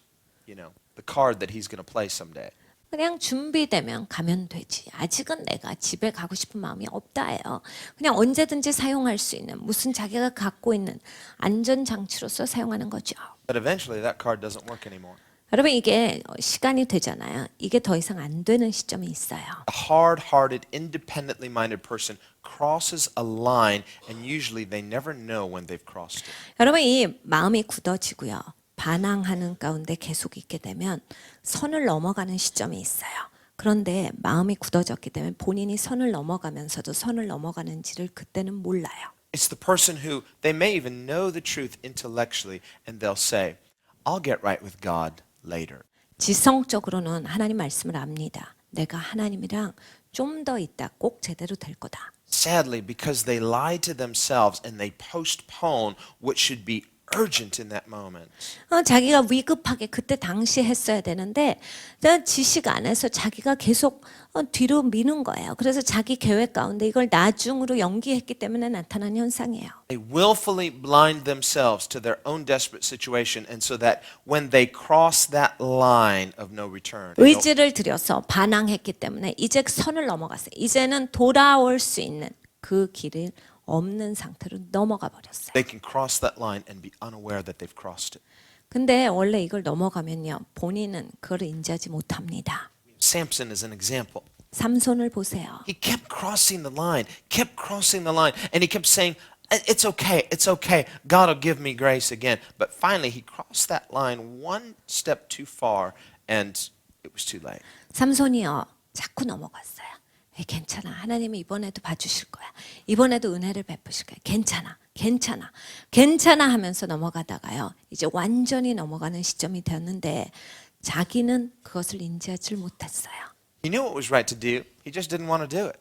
the card that he's going to play someday. 그냥 준비되면 가면 되지. 아직은 내가 집에 가고 싶은 마음이 없다예요. 그냥 언제든지 사용할 수 있는 무슨 자기가 갖고 있는 안전장치로서 사용하는 거죠. But eventually that card doesn't work anymore. 여러분, 이게 시간이 되잖아요. 이게 더 이상 안 되는 시점이 있어요. A hard-hearted, independently minded person crosses a line and usually they never know when they've crossed it. 여러분, 이 마음이 굳어지고요. 반항하는 가운데 계속 있게 되면 선을 넘어가는 시점이 있어요. 그런데 마음이 굳어졌기 때문에 본인이 선을 넘어가면서도 선을 넘어가는지를 그때는 몰라요. It's the person who, they may even know the truth intellectually and they'll say, I'll get right with God later. 지성적으로는 하나님 말씀을 압니다. 내가 하나님이랑 좀 더 있다 꼭 제대로 될 거다. Sadly, because they lie to themselves and they postpone what should be urgent in that moment. 자기가 위급하게 그때 당시 했어야 되는데 지식 안에서 자기가 계속 뒤로 미는 거예요. 그래서 자기 계획 가운데 이걸 나중으로 연기했기 때문에 나타난 현상이에요. They willfully blind themselves to their own desperate situation and so that when they cross that line of no return, 의지를 들여서 반항했기 때문에 이제 선을 넘어갔어요. 이제는 돌아올 수 있는 그 길을 없는 상태로 넘어가 버렸어요. they can cross that line and be unaware that they've crossed it. 근데 원래 이걸 넘어가면요, 본인은 그걸 인지하지 못합니다. Samson is an example. 삼손을 보세요. He kept crossing the line, and he kept saying, it's okay, God will give me grace again. But finally he crossed that line one step too far and it was too late. 삼손이요, 자꾸 넘어갔어요. 괜찮아. 하나님이 이번에도 봐주실 거야. 이번에도 은혜를 베푸실 거야. 괜찮아 하면서 넘어가다가요. 이제 완전히 넘어가는 시점이 되었는데 자기는 그것을 인지하지 못했어요. He knew what was right to do. He just didn't want to do it.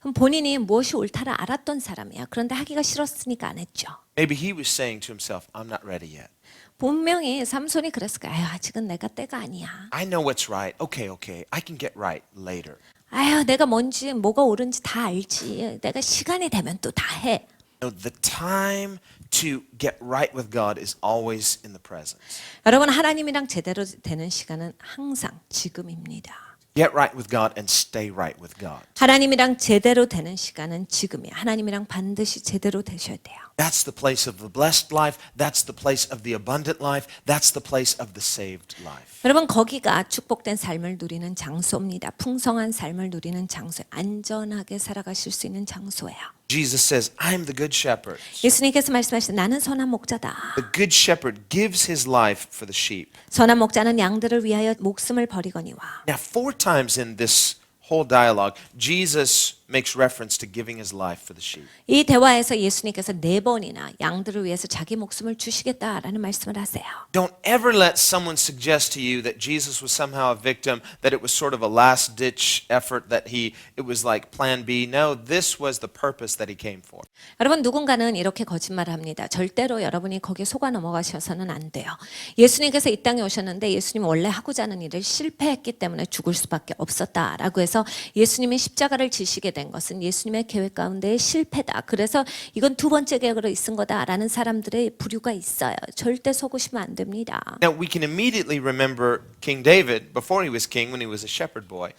그럼 본인이 무엇이 옳다를 알았던 사람이야. 그런데 하기가 싫었으니까 안 했죠. Maybe he was saying to himself, I'm not ready yet. 분명히 삼손이 그랬을 거야. 아유, 아직은 내가 때가 아니야. I know what's right. Okay. I can get right later. 아유, 내가 뭔지 뭐가 옳은지 다 알지. 내가 시간이 되면 또 다 해. No, the time to get right with God is always in the presence. 여러분, 하나님이랑 제대로 되는 시간은 항상 지금입니다. Get right with God and stay right with God. 하나님이랑 제대로 되는 시간은 지금이에요. 하나님이랑 반드시 제대로 되셔야 돼요. That's the place of the blessed life. That's the place of the abundant life. That's the place of the saved life. 여러분, 거기가 축복된 삶을 누리는 장소입니다. 풍성한 삶을 누리는 장소, 안전하게 살아가실 수 있는 장소예요. Jesus says, I'm the good shepherd. 예수님께서 말씀하시되 나는 선한 목자다. The good shepherd gives his life for the sheep. 선한 목자는 양들을 위하여 목숨을 버리거니와. Now, 4 times in this whole dialogue, Jesus makes reference to giving his life for the sheep. 이 대화에서 예수님께서 4번이나 양들을 위해서 자기 목숨을 주시겠다라는 말씀을 하세요. Don't ever let someone suggest to you that Jesus was somehow a victim, that it was sort of a last-ditch effort, that it was like plan B. No, this was the purpose that he came for. 여러분, 누군가는 이렇게 거짓말을 합니다. 절대로 여러분이 거기에 속아 넘어가셔서는 안 돼요. 예수님께서 이 땅에 오셨는데 예수님이 원래 하고자 하는 일을 실패했기 때문에 죽을 수밖에 없었다라고 해서 예수님이 십자가를 지시게 된 것은 예수님의 계획 가운데의 실패다. 그래서 이건 2번째 계획으로 있은 거다라는 사람들의 부류가 있어요. 절대 속으시면 안 됩니다. Now, we can immediately remember King David before he was king, when he was a shepherd boy.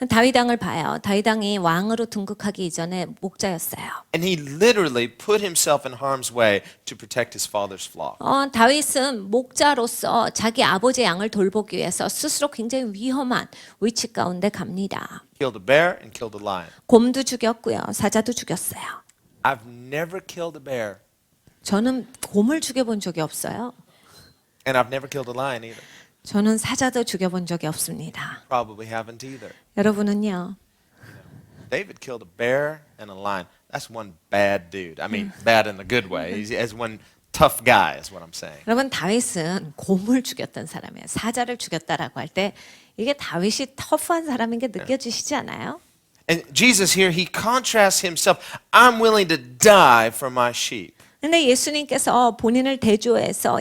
다윗 왕을 봐요. 다윗 왕이 왕으로 등극하기 이전에 목자였어요. And he literally put himself in harm's way to protect his father's flock. 다윗은 목자로서 자기 아버지의 양을 돌보기 위해서 스스로 굉장히 위험한 위치 가운데 갑니다. Killed a bear and killed a lion. 곰도 죽였고요. 사자도 죽였어요. I've never killed a bear, 저는 곰을 죽여본 적이 없어요. and I've never killed a lion either. 저는 사자도 죽여본 적이 없습니다. Probably haven't either. 여러분은요? David killed a bear and a lion. That's one bad dude. I mean, bad in a good way. He's as one tough guy is what I'm saying. 여러분, 다윗은 곰을 죽였던 사람이에요. 사자를 죽였다라고 할 때 이게 다윗이 터프한 사람인 게 느껴지시지 않아요? And Jesus here, he contrasts himself. I'm willing to die for my sheep. 근데 예수님께서 본인을 대조해서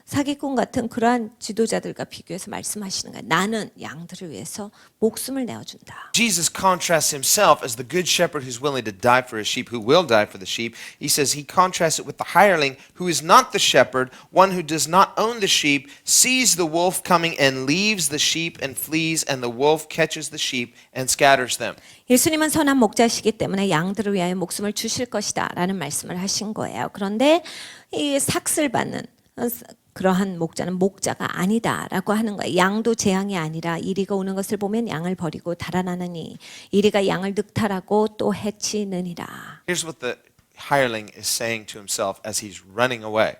사기꾼 같은 그러한 지도자들과 비교해서 말씀하시는 거예요. 나는 양들을 위해서 목숨을 내어준다. Jesus contrasts himself as the good shepherd who's willing to die for his sheep, who will die for the sheep. He says he contrasts it with the hireling who is not the shepherd, one who does not own the sheep, sees the wolf coming and leaves the sheep and flees, and the wolf catches the sheep and scatters them. 예수님은 선한 목자시기 때문에 양들을 위하여 목숨을 주실 것이다 라는 말씀을 하신 거예요. 그런데 이 삭슬 받는 그러한 목자는 목자가 아니다라고 하는 거예요. 양도 재앙이 아니라 이리가 오는 것을 보면 양을 버리고 달아나느니 이리가 양을 늑탈하고 또 해치느니라. Here's what the hireling is saying to himself as he's running away.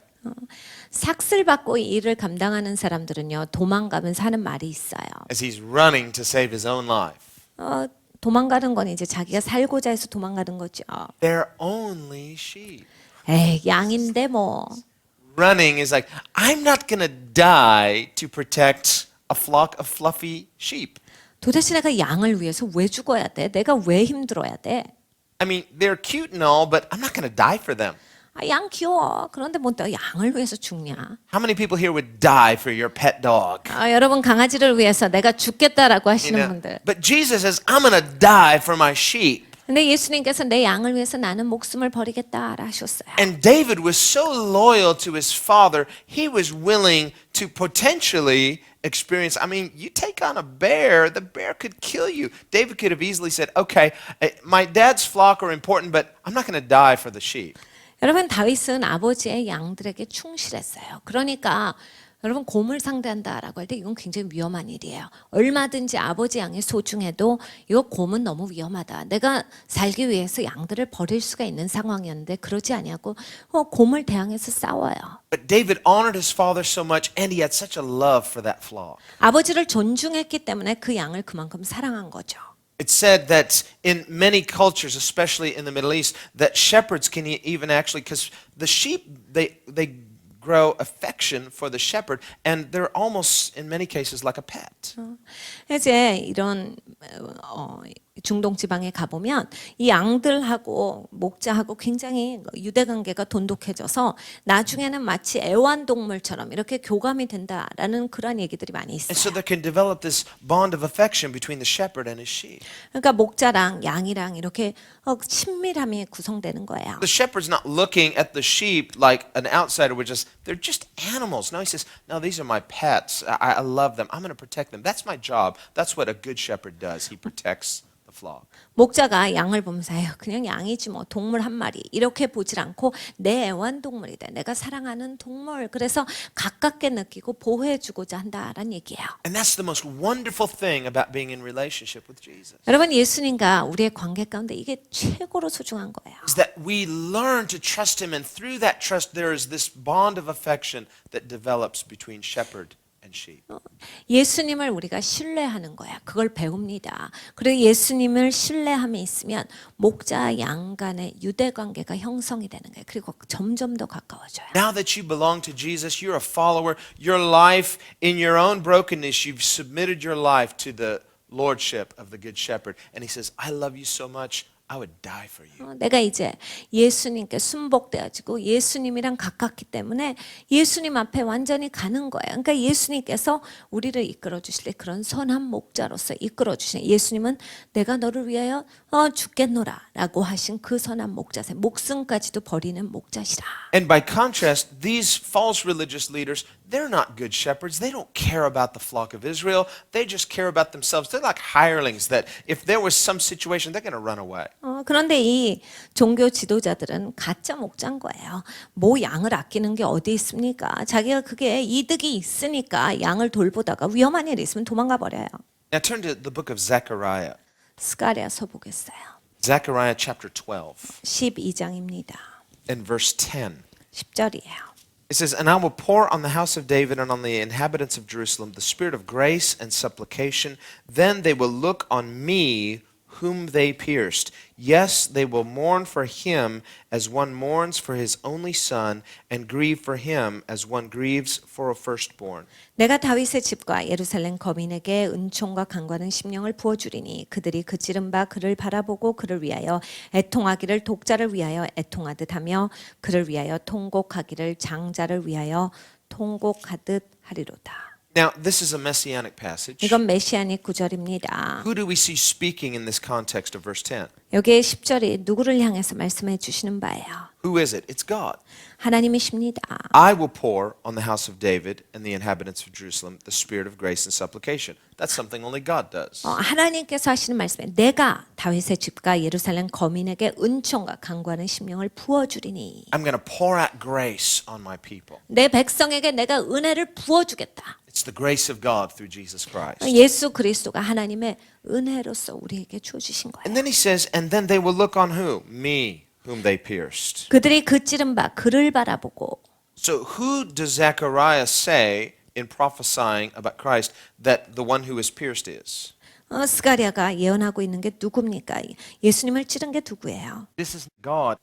삭슬 받고 이 일을 감당하는 사람들은요, 도망가면서 하는 말이 있어요. As he's running to save his own life. 도망가는 건 이제 자기가 살고자 해서 도망가는 거죠. They're only sheep. 에이, 양인데 뭐. Running is like, I'm not going to die to protect a flock of fluffy sheep. 도대체 내가 양을 위해서 왜 죽어야 돼? 내가 왜 힘들어야 돼? I mean, they're cute and all, but I'm not going to die for them. 양 귀여워. 그런데 뭐 또 양을 위해서 죽냐? How many people here would die for your pet dog? 여러분 강아지를 위해서 내가 죽겠다라고 You 하시는 know? 분들. But Jesus says, I'm going to die for my sheep. 근데 예수님께서 내 양을 위해서 나는 목숨을 버리겠다라 하셨어요. And David was so loyal to his father, he was willing to potentially experience. I mean, you take on a bear, the bear could kill you. David could have easily said, okay, my dad's flock are important, but I'm not going to die for the sheep. 여러분 다윗은 아버지의 양들에게 충실했어요. 그러니까 여러분 곰을 상대한다라고 할 때 이건 굉장히 위험한 일이에요. 얼마든지 아버지 양이 소중해도 이거 곰은 너무 위험하다. 내가 살기 위해서 양들을 버릴 수가 있는 상황이었는데 그러지 아니하고 곰을 대항해서 싸워요. But David honored his father so much, and he had such a love for that flock. 아버지를 존중했기 때문에 그 양을 그만큼 사랑한 거죠. It's said that in many cultures, especially in the Middle East, that shepherds can even actually, because the sheep, they grow affection for the shepherd, and they're almost, in many cases, like a pet. 이제 이런 중동 지방에 가보면 이 양들하고 목자하고 굉장히 유대 관계가 돈독해져서 나중에는 마치 애완동물처럼 이렇게 교감이 된다라는 그런 얘기들이 많이 And so 있어요. there can develop this bond of affection between the shepherd and his sheep. 그러니까 목자랑 양이랑 이렇게 친밀함이 구성되는 거예요. The shepherd's not looking at the sheep like an outsider, they're just animals. No, he says, no, these are my pets. I love them. I'm going to protect them. That's my job. That's what a good shepherd does. He protects the flock. 목자가 양을 보면서 에휴, 그냥 양이지 뭐 동물 한 마리 이렇게 보질 않고 내 애완동물이다. 내가 사랑하는 동물. 그래서 가깝게 느끼고 보호해주고자 한다라는 얘기예요. And that's the most wonderful thing about being in relationship with Jesus. 여러분 예수님과 우리의 관계 가운데 이게 최고로 소중한 거예요. Is that we learn to trust him, and through that trust there is this bond of affection that develops between shepherd and sheep. 예수님을 우리가 신뢰하는 거야. 그걸 배웁니다. 그리고 예수님을 신뢰함에 있으면 목자 양 간의 유대 관계가 형성이 되는 거예요. 그리고 점점 더 가까워져요. Now that you belong to Jesus, you're a follower. Your life, in your own brokenness, you've submitted your life to the lordship of the Good Shepherd. And he says, I love you so much, I would die for you. 내가 이제 예수님께 순복되어지고 예수님이랑 가깝기 때문에 예수님 앞에 완전히 가는 거예요. 그러니까 예수님께서 우리를 이끌어 주실 때 그런 선한 목자로서 이끌어 주시는 예수님은 내가 너를 위하여 죽겠노라 라고 하신 그 선한 목자세 목숨까지도 버리는 목자시라. And by contrast, these false religious leaders, they're not good shepherds. They don't care about the flock of Israel. They just care about themselves. They're like hirelings that if there was some situation, they're going to run away. 그런데 이 종교 지도자들은 가짜 목자인 거예요. 뭐 양을 아끼는 게 어디 있습니까? 자기가 그게 이득이 있으니까 양을 돌보다가 위험한 일이 있으면 도망가 버려요. Now turn to the book of Zechariah. 스가랴서 보겠어요. Zechariah chapter 12 12장입니다. and verse 10. 10절이에요. It says, And I will pour on the house of David and on the inhabitants of Jerusalem the spirit of grace and supplication. Then they will look on me whom they pierced. Yes, they will mourn for him as one mourns for his only son, and grieve for him as one grieves for a firstborn. 내가 다윗의 집과 예루살렘 거민에게 은총과 강건한 심령을 부어주리니 그들이 그 찌른 바 그를 바라보고 그를 위하여 애통하기를 독자를 위하여 애통하듯 하며 그를 위하여 통곡하기를 장자를 위하여 통곡하듯 하리로다. Now, this is a messianic passage. 이건 메시아닉 구절입니다. Who do we see speaking in this context of verse 10? 여기에 10절이 누구를 향해서 말씀해 주시는 바예요. Who is it? It's God. 하나님이십니다. I will pour on the house of David and the inhabitants of Jerusalem the spirit of grace and supplication. That's something only God does. 하나님께서 하시는 말씀에 내가 다윗의 집과 예루살렘 거민에게 은총과 강구하는 심령을 부어주리니 I'm going to pour out grace on my people. 내 백성에게 내가 은혜를 부어주겠다. It's the grace of God through Jesus Christ. 예수 그리스도가 하나님의 은혜로서 우리에게 주어주신 거예요. And then he says, and then they will look on who? Me, whom they pierced. 그들이 그 찌른 바 그를 바라보고 So who does Zechariah say in prophesying about Christ that the one who is pierced is? 스가랴가 예언하고 있는 게 누굽니까? 예수님을 찌른 게 누구예요? This is God.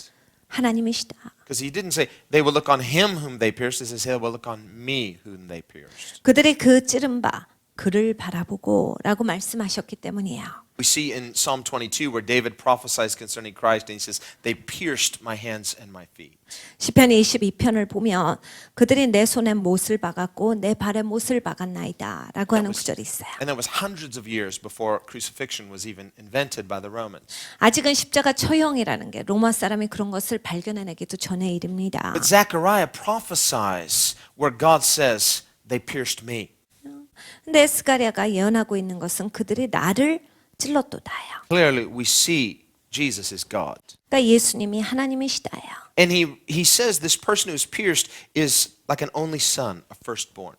하나님이시다. Because he didn't say they will look on him whom they pierced. He says they will look on me whom they pierced. 그들이 그 찌른 바 그를 바라보고 라고 말씀하셨기 때문이에요. We see in Psalm 22 where David prophesies concerning Christ and he says, they pierced my hands and my feet. 시편 22편을 보면 그들이 내 손에 못을 박았고 내 발에 못을 박았나이다 라고 하는 구절이 있어요. And that was hundreds of years before crucifixion was even invented by the Romans. 아직은 십자가 처형이라는 게 로마 사람이 그런 것을 발견해내기도 전의 일입니다. But Zechariah prophesies where God says, they pierced me. 근데 스가랴가 예언하고 있는 것은 그들이 나를 찔렀도다요. Clearly we see Jesus is God. 그러니까 예수님이 하나님이시다요. And he says this person who is pierced is like an only son, a firstborn.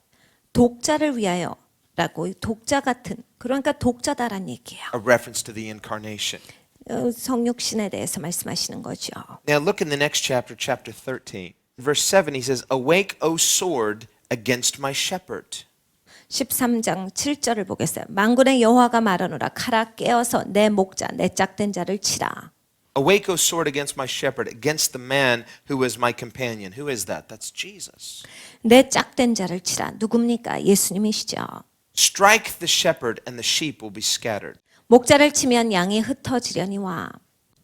독자를 위하여라고 독자 같은 그러니까 독자다란 얘기예요. A reference to the incarnation. 성육신에 대해서 말씀하시는 거죠. Now look in the next chapter, chapter 13. Verse 7 he says, Awake, O sword, against my shepherd. 13장 7절을 보겠어요. 만군의 여호와가 말하노라 칼아 깨어서 내 목자 내 짝된 자를 치라. Awake, O sword, against my shepherd, against the man who is my companion. Who is that? That's Jesus. 내 짝된 자를 치라. 누굽니까? 예수님이시죠. Strike the shepherd and the sheep will be scattered. 목자를 치면 양이 흩어지려니와.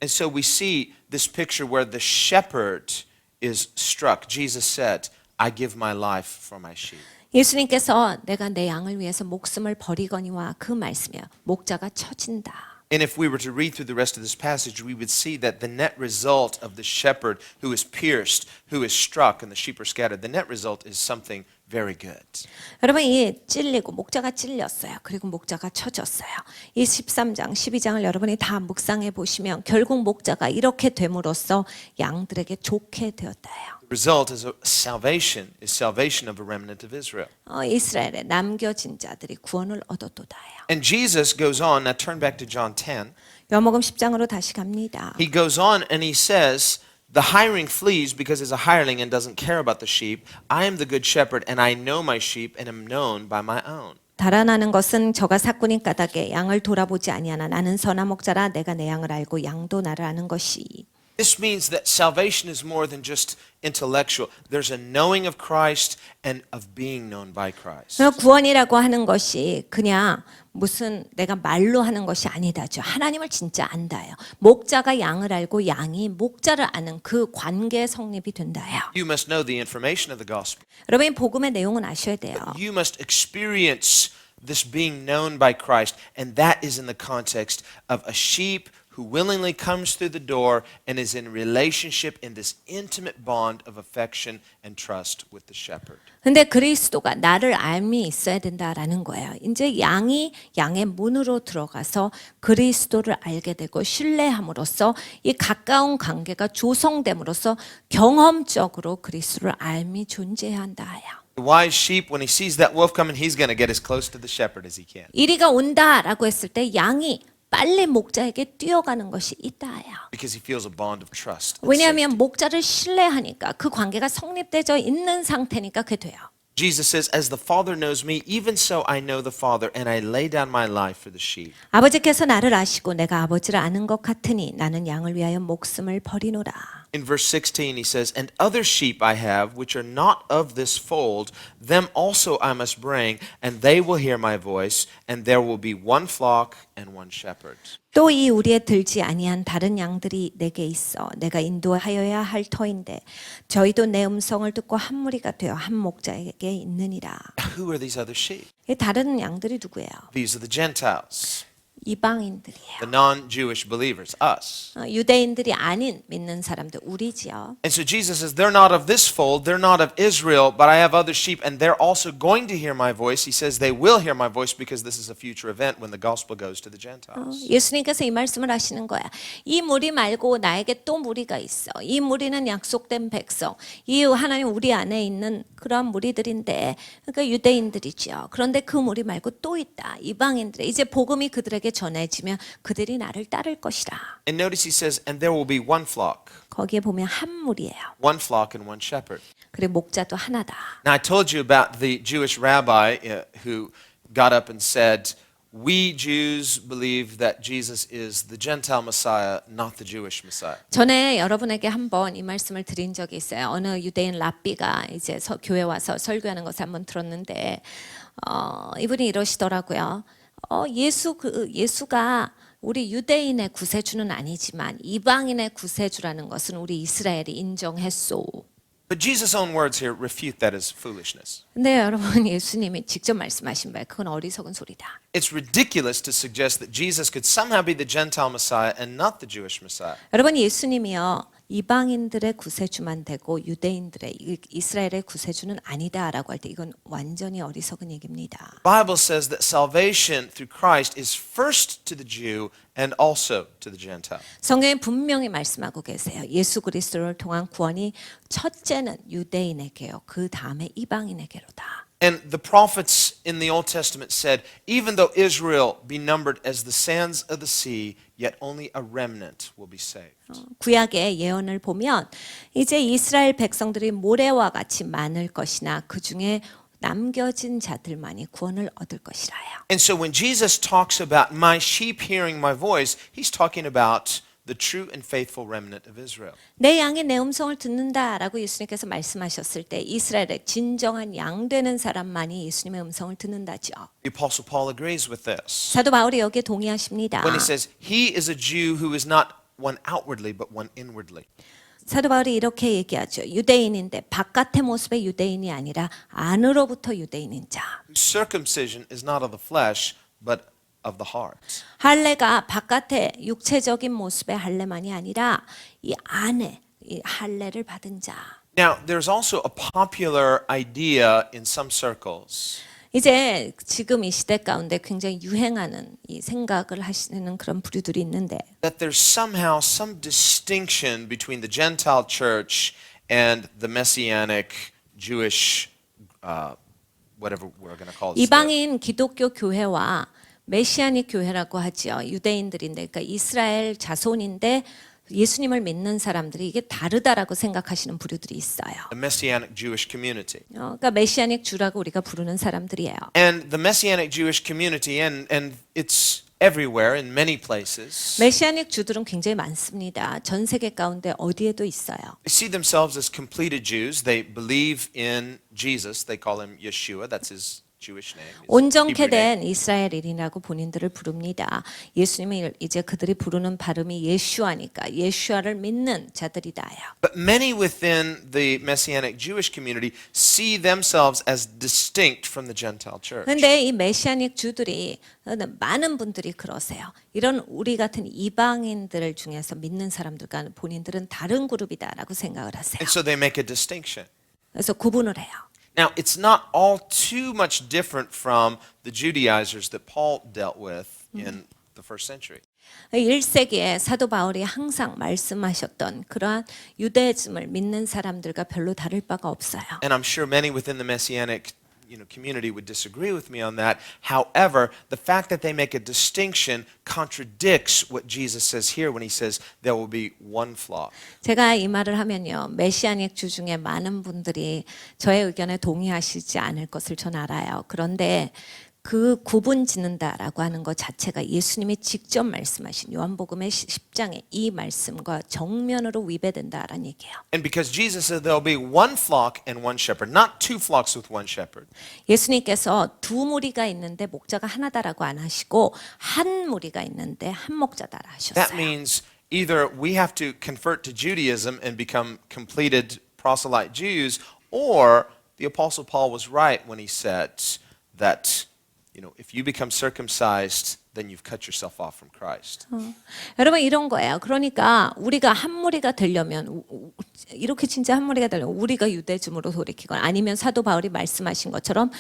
And so we see this picture where the shepherd is struck. Jesus said, I give my life for my sheep. 예수님께서 내가 내 양을 위해서 목숨을 버리거니와 그 말씀이야. 목자가 쳐진다. And if we were to read through the rest of this passage, we would see that the net result of the shepherd who is pierced, who is struck, and the sheep are scattered, the net result is something very good. 여러분 이 찔리고 목자가 찔렸어요. 그리고 목자가 쳐졌어요. 이 13장, 12장을 여러분이 다 묵상해 보시면 결국 목자가 이렇게 됨으로써 양들에게 좋게 되었다요. The result is salvation of a remnant of Israel. 이스라엘에 남겨진 자들이 구원을 얻었도다요. And Jesus goes on, now turn back to John 10. 요한복음 10장으로 다시 갑니다. He goes on and he says, the hireling flees because he's a hireling and doesn't care about the sheep. I am the good shepherd and I know my sheep and am known by my own. 달아나는 것은 저가 사꾼인 까닭에 양을 돌아보지 아니하나 나는 선한 목자라 내가 내 양을 알고 양도 나를 아는 것이. This means that salvation is more than just intellectual. There's a knowing of Christ and of being known by Christ. 구원이라고 하는 것이 그냥 무슨 내가 말로 하는 것이 아니다죠. 하나님을 진짜 안다요. 목자가 양을 알고 양이 목자를 아는 그 관계 성립이 된다요. You must know the information of the gospel. 여러분 복음의 내용은 아셔야 돼요. You must experience this being known by Christ, and that is in the context of a sheep who willingly comes through the door and is in relationship in this intimate bond of affection and trust with the shepherd. 근데 그리스도가 나를 알미 있어야 된다라는 거예요. 이제 양이 양의 문으로 들어가서 그리스도를 알게 되고 신뢰함으로써 이 가까운 관계가 조성됨으로써 경험적으로 그리스도를 알미 존재해야 한다요. The wise sheep, when he sees that wolf coming, he's going to get as close to the shepherd as he can. 이리가 온다라고 했을 때 양이 빨리 목자에게 뛰어가는 것이 있다요. Because he feels a bond of trust. 왜냐하면 목자를 신뢰하니까 그 관계가 성립되어 있는 상태니까 그게 돼요. Jesus says, as the Father knows me, even so I know the Father, and I lay down my life for the sheep. 아버지께서 나를 아시고 내가 아버지를 아는 것 같으니 나는 양을 위하여 목숨을 버리노라. In verse 16 he says, and other sheep I have, which are not of this fold, them also I must bring, and they will hear my voice, and there will be one flock and one shepherd. 또 이 우리에 들지 아니한 다른 양들이 내게 있어 내가 인도하여야 할 터인데 저희도 내 음성을 듣고 한 무리가 되어 한 목자에게 있느니라. Who are these other sheep? 이 다른 양들이 누구예요? These are the Gentiles, 이방인들이에요. the non-Jewish believers, us. 유대인들이 아닌 믿는 사람들 우리지요. And so Jesus says, they're not of this fold, they're not of Israel, but I have other sheep, and they're also going to hear my voice. He says they will hear my voice because this is a future event when the gospel goes to the Gentiles. 예수님께서 이 말씀을 하시는 거야. 이 무리 말고 나에게 또 무리가 있어. 이 무리는 약속된 백성. 이 하나님 우리 안에 있는 그런 무리들인데, 그러니까 유대인들이죠. 그런데 그 무리 말고 또 있다. 이방인들. 이제 복음이 그들에게 전해지면 그들이 나를 따를 것이라. And notice he says, and there will be one flock. 거기에 보면 한 무리예요. One flock and one shepherd. 그리고 목자도 하나다. Now I told you about the Jewish rabbi who got up and said, we Jews believe that Jesus is the Gentile Messiah, not the Jewish Messiah. 전에 여러분에게 한번 이 말씀을 드린 적이 있어요. 어느 유대인 랍비가 이제 교회 와서 설교하는 것을 한번 들었는데 이분이 이러시더라고요. 예수가 우리 유대인의 구세주는 아니지만 이방인의 구세주라는 것은 우리 이스라엘이 인정했소. But Jesus' own words here refute that as foolishness. 근데 여러분 예수님이 직접 말씀하신 바에 그건 어리석은 소리다. It's ridiculous to suggest that Jesus could somehow be the Gentile Messiah and not the Jewish Messiah. 여러분 예수님이요 이방인들의 구세주만 되고 유대인들의 이스라엘의 구세주는 아니다라고 할 때 이건 완전히 어리석은 얘기입니다. The Bible says that salvation through Christ is first to the Jew and also to the Gentile. 성경에 분명히 말씀하고 계세요. 예수 그리스도를 통한 구원이 첫째는 유대인에게요. 그 다음에 이방인에게로다. And the prophets in the Old Testament said, even though Israel be numbered as the sands of the sea, yet only a remnant will be saved. 구약의 예언을 보면 이제 이스라엘 백성들이 모래와 같이 많을 것이나 그 중에 남겨진 자들만이 구원을 얻을 것이라요. And so when Jesus talks about my sheep hearing my voice, he's talking about the true and faithful remnant of Israel. 내 양이 내 음성을 듣는다라고 예수님께서 말씀하셨을 때 이스라엘의 진정한 양 되는 사람만이 예수님의 음성을 듣는다죠. The Apostle Paul agrees with this 사도 바울이 여기에 동의하십니다. when he says, He is a Jew who is not one outwardly but one inwardly. 사도 바울이 이렇게 얘기하죠. 유대인인데 바깥의 모습의 유대인이 아니라 안으로부터 유대인인 자. Circumcision is not of the flesh but of the heart. 할례가 바깥의 육체적인 모습의 할례만이 아니라 이 안에 이 할례를 받은 자. Now, there's also a popular idea in some circles 이제 지금 이 시대 가운데 굉장히 유행하는 이 생각을 하시는 그런 부류들이 있는데 that there's somehow some distinction between the Gentile church and the Messianic Jewish, whatever we're going to call it. 이방인 기독교 교회와 메시아닉 교회라고 하죠. 유대인들인데 그러니까 이스라엘 자손인데 예수님을 믿는 사람들이 이게 다르다라고 생각하시는 부류들이 있어요. The Messianic Jewish community. 그러니까 메시아닉 주라고 우리가 부르는 사람들이에요. And the Messianic Jewish community, and it's everywhere in many places, 메시아닉 주들은 굉장히 많습니다. 전 세계 가운데 어디에도 있어요. they see themselves as completed Jews. They believe in Jesus. They call him Yeshua. That's his Jewish name. his 온전케 Hebrew name. 된 이스라엘인이라고 본인들을 부릅니다. 예수님이 이제 그들이 부르는 발음이 예슈아니까 예슈아를 믿는 자들이다요. But many within the Messianic Jewish community see themselves as distinct from the Gentile church. 그런데 이 메시아닉 주들이 많은 분들이 그러세요. 이런 우리 같은 이방인들 중에서 믿는 사람들과 본인들은 다른 그룹이다라고 생각을 하세요. And so they make a distinction. 그래서 구분을 해요. Now, it's not all too much different from the Judaizers that Paul dealt with in the first century. 1세기에 사도 바울이 항상 말씀하셨던 그러한 유대즘을 믿는 사람들과 별로 다를 바가 없어요. And I'm sure many within the Messianic community would disagree with me on that. However, the fact that they make a distinction contradicts what Jesus says here when he says there will be one flock. 제가 이 말을 하면요. 메시아닉 주 중에 많은 분들이 저의 의견에 동의하시지 않을 것을 전 알아요. 그런데 그 구분 짓는다라고 하는 것 자체가 예수님이 직접 말씀하신 요한복음의 10장의 이 말씀과 정면으로 위배된다라는 얘기예요. And because Jesus said there will be one flock and one shepherd, not two flocks with one shepherd. 예수님께서 두 무리가 있는데 목자가 하나다라고 안 하시고 한 무리가 있는데 한 목자다라 That 하셨어요. means either we have to convert to Judaism and become completed proselyte Jews, or the Apostle Paul was right when he said that if you become circumcised, then you've cut yourself off from Christ. 여러분 이런 거예요. 그러니까 우리가 한 무리가 되려면 이렇게 진짜 한 무리가 되려면 우리가 유대즘으로 돌이키거나 아니면 사도 바울이 말씀하신 것처럼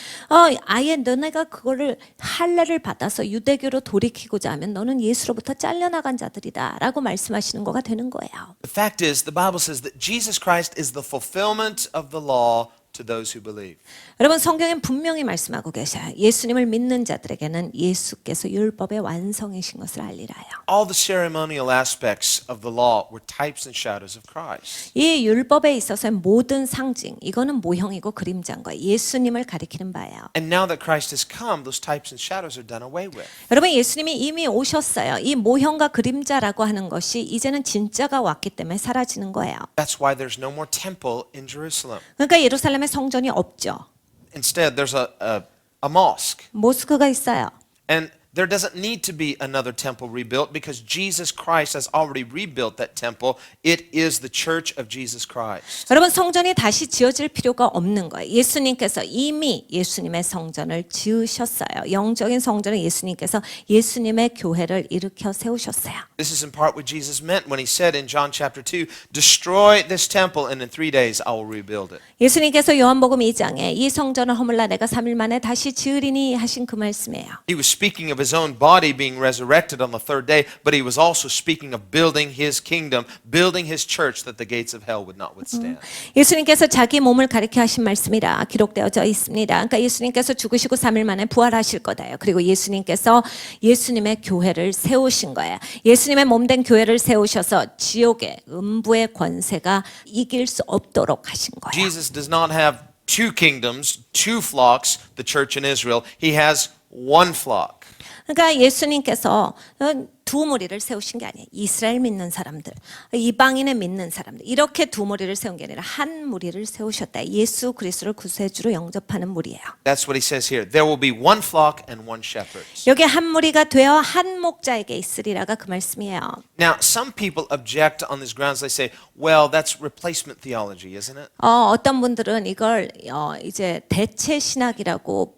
아예 너네가 그거를 할례를 받아서 유대교로 돌이키고자 하면 너는 예수로부터 잘려나간 자들이다라고 말씀하시는 거가 되는 거예요. The fact is, the Bible says that Jesus Christ is the fulfillment of the law to those who believe. 여러분 성경엔 분명히 말씀하고 계셔요. 예수님을 믿는 자들에게는 예수께서 율법의 완성이신 것을 알리라요. All the ceremonial aspects of the law were types and shadows of Christ. 이 율법에 있어서의 모든 상징, 이거는 모형이고 그림자인 거예요. 예수님을 가리키는 바예요. And now that Christ has come, those types and shadows are done away with. 여러분 예수님이 이미 오셨어요. 이 모형과 그림자라고 하는 것이 이제는 진짜가 왔기 때문에 사라지는 거예요. That's why there's no more temple in Jerusalem. 그러니까 예루살렘에 성전이 없죠. Instead, there's a mosque. 모스크가 있어요. And there doesn't need to be another temple rebuilt because Jesus Christ has already rebuilt that temple. It is the church of Jesus Christ. 여러분 성전이 다시 지어질 필요가 없는 거예요. 예수님께서 이미 예수님의 성전을 지으셨어요. 영적인 성전을 예수님께서 예수님의 교회를 일으켜 세우셨어요. This is in part what Jesus meant when he said in John chapter 2, destroy this temple and in 3 days I will rebuild it. 예수님께서 요한복음 2장에 이 성전을 허물라 내가 3일 만에 다시 지으리니 하신 그 말씀이에요. He was speaking of his own body being resurrected on the third day, but he was also speaking of building his kingdom, building his church that the gates of hell would not withstand. 예수님께서 자기 몸을 가리켜 하신 말씀이라 기록되어져 있습니다. 그러니까 예수님께서 죽으시고 3일 만에 부활하실 거다요. 그리고 예수님께서 예수님의 교회를 세우신 거예요. 예수님의 몸된 교회를 세우셔서 지옥의 음부의 권세가 이길 수 없도록 하신 거예요. Jesus does not have two kingdoms, two flocks, the church in Israel. He has one flock. 그러니까 예수님께서 두 무리를 세우신 게 아니에요. 이스라엘 믿는 사람들, 이방인의 믿는 사람들 이렇게 두 무리를 세운 게 아니라 한 무리를 세우셨다. 예수 그리스도를 구세주로 영접하는 무리예요. That's what he says here. There will be one flock and one shepherd. 여기 한 무리가 되어 한 목자에게 있으리라가 그 말씀이에요. Now, some people object on these grounds. They say, well, that's replacement theology, isn't it? 어떤 분들은 이걸 이제 대체 신학이라고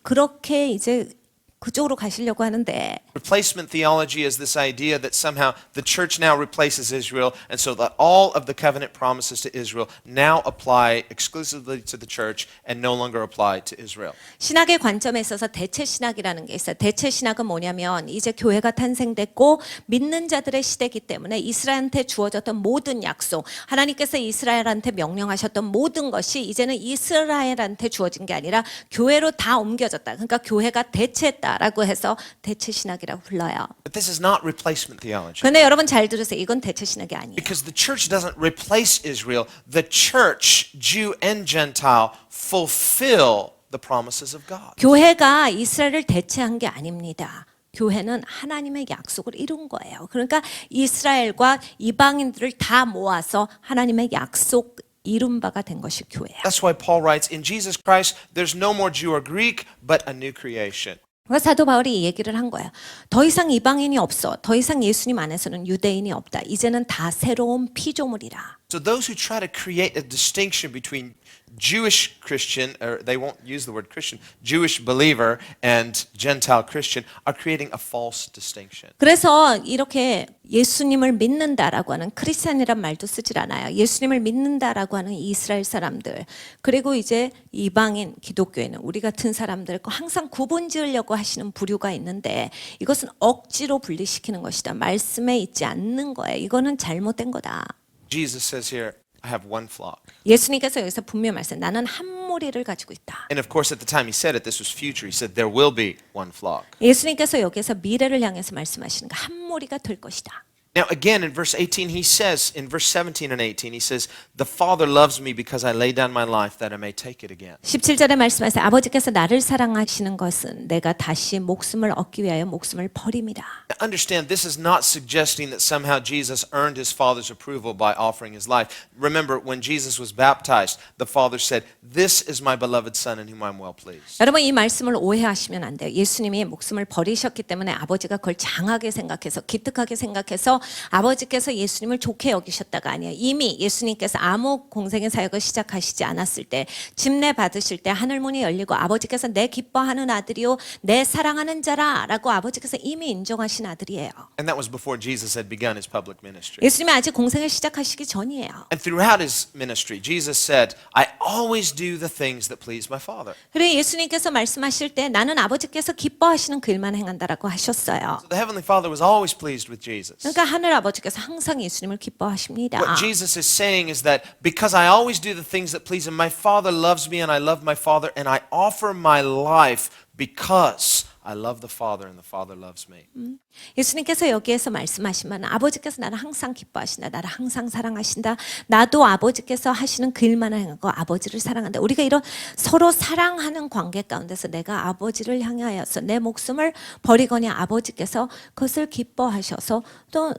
그렇게 이제 그쪽으로 가시려고 하는데 Replacement theology is this idea that somehow the church now replaces Israel, and so that all of the covenant promises to Israel now apply exclusively to the church and no longer apply to Israel. 신학의 관점에 있어서 대체 신학이라는 게 있어요. 대체 신학은 뭐냐면 이제 교회가 탄생됐고 믿는 자들의 시대이기 때문에 이스라엘한테 주어졌던 모든 약속, 하나님께서 이스라엘한테 명령하셨던 모든 것이 이제는 이스라엘한테 주어진 게 아니라 교회로 다 옮겨졌다. 그러니까 교회가 대체했다라고 해서 대체 신학이라고 불러요. But this is not replacement theology. 그런데 여러분 잘 들으세요. 이건 대체 신학이 아니에요. Because the church doesn't replace Israel. The church, Jew and Gentile, fulfill the promises of God. 교회가 이스라엘을 대체한 게 아닙니다. 교회는 하나님의 약속을 이룬 거예요. 그러니까 이스라엘과 이방인들을 다 모아서 하나님의 약속 이룬 바가 된 것이 교회예요. That's why Paul writes, in Jesus Christ, there's no more Jew or Greek, but a new creation. 그래서 사도 바울이 이 얘기를 한 거예요. 더 이상 이방인이 없어. 더 이상 예수님 안에서는 유대인이 없다. 이제는 다 새로운 피조물이라. So those who try to create a distinction between Jewish Christian, or they won't use the word Christian, Jewish believer and Gentile Christian are creating a false distinction. 그래서 이렇게 예수님을 믿는다라고 하는 크리스찬이란 말도 쓰질 않아요. 예수님을 믿는다라고 하는 이스라엘 사람들, 그리고 이제 이방인 기독교에는 우리 같은 사람들과 항상 구분 지으려고 하시는 부류가 있는데 이것은 억지로 분리시키는 것이다. 말씀에 있지 않는 거예요. 이거는 잘못된 거다. Jesus says here, I have one flock. 예수님께서 여기서 분명히 말씀, 나는 한 무리를 가지고 있다. And of course, at the time he said it, this was future. He said, there will be one flock. 예수님께서 여기서 미래를 향해서 말씀하시는 거, 한 무리가 될 것이다. Now, again, in verse 18, he says, in verse 17 and 18, he says, the Father loves me because I lay down my life that I may take it again. 17절에 말씀하세요. 아버지께서 나를 사랑하시는 것은 내가 다시 목숨을 얻기 위하여 목숨을 버립니다. Understand, this is not suggesting that somehow Jesus earned his Father's approval by offering his life. Remember, when Jesus was baptized, the Father said, this is my beloved Son in whom I'm well pleased. 여러분 이 말씀을 오해하시면 안 돼요. 예수님이 목숨을 버리셨기 때문에 아버지가 그걸 장하게 생각해서 기특하게 생각해서 아버지께서 예수님을 좋게 여기셨다가 아니에요. 이미 예수님께서 아무 공생의 사역을 시작하시지 않았을 때 집례 받으실 때 하늘문이 열리고 아버지께서 내 기뻐하는 아들이요 내 사랑하는 자라라고 아버지께서 이미 인정하신 아들이에요. And that was before Jesus had begun his public ministry. 예수님이 아직 공생을 시작하시기 전이에요. And throughout his ministry, Jesus said, I always do the things that please my Father. 그래 예수님께서 말씀하실 때 나는 아버지께서 기뻐하시는 그 일만 행한다라고 하셨어요. So the Heavenly Father was always pleased with Jesus. 그러니까 하늘 아버지께서 항상 예수님을 기뻐하십니다. What Jesus is saying is that because I always do the things that please Him, my Father loves me and I love my Father and I offer my life because I love the Father and the Father loves me. 예수님께서 여기에서 말씀하시면 아버지께서 나를 항상 기뻐하신다. 나를 항상 사랑하신다. 나도 아버지께서 하시는 그 일만 행하고 아버지를 사랑한다. 우리가 이런 서로 사랑하는 관계 가운데서 내가 아버지를 향하여서 내 목숨을 버리거니 아버지께서 그것을 기뻐하셔서 또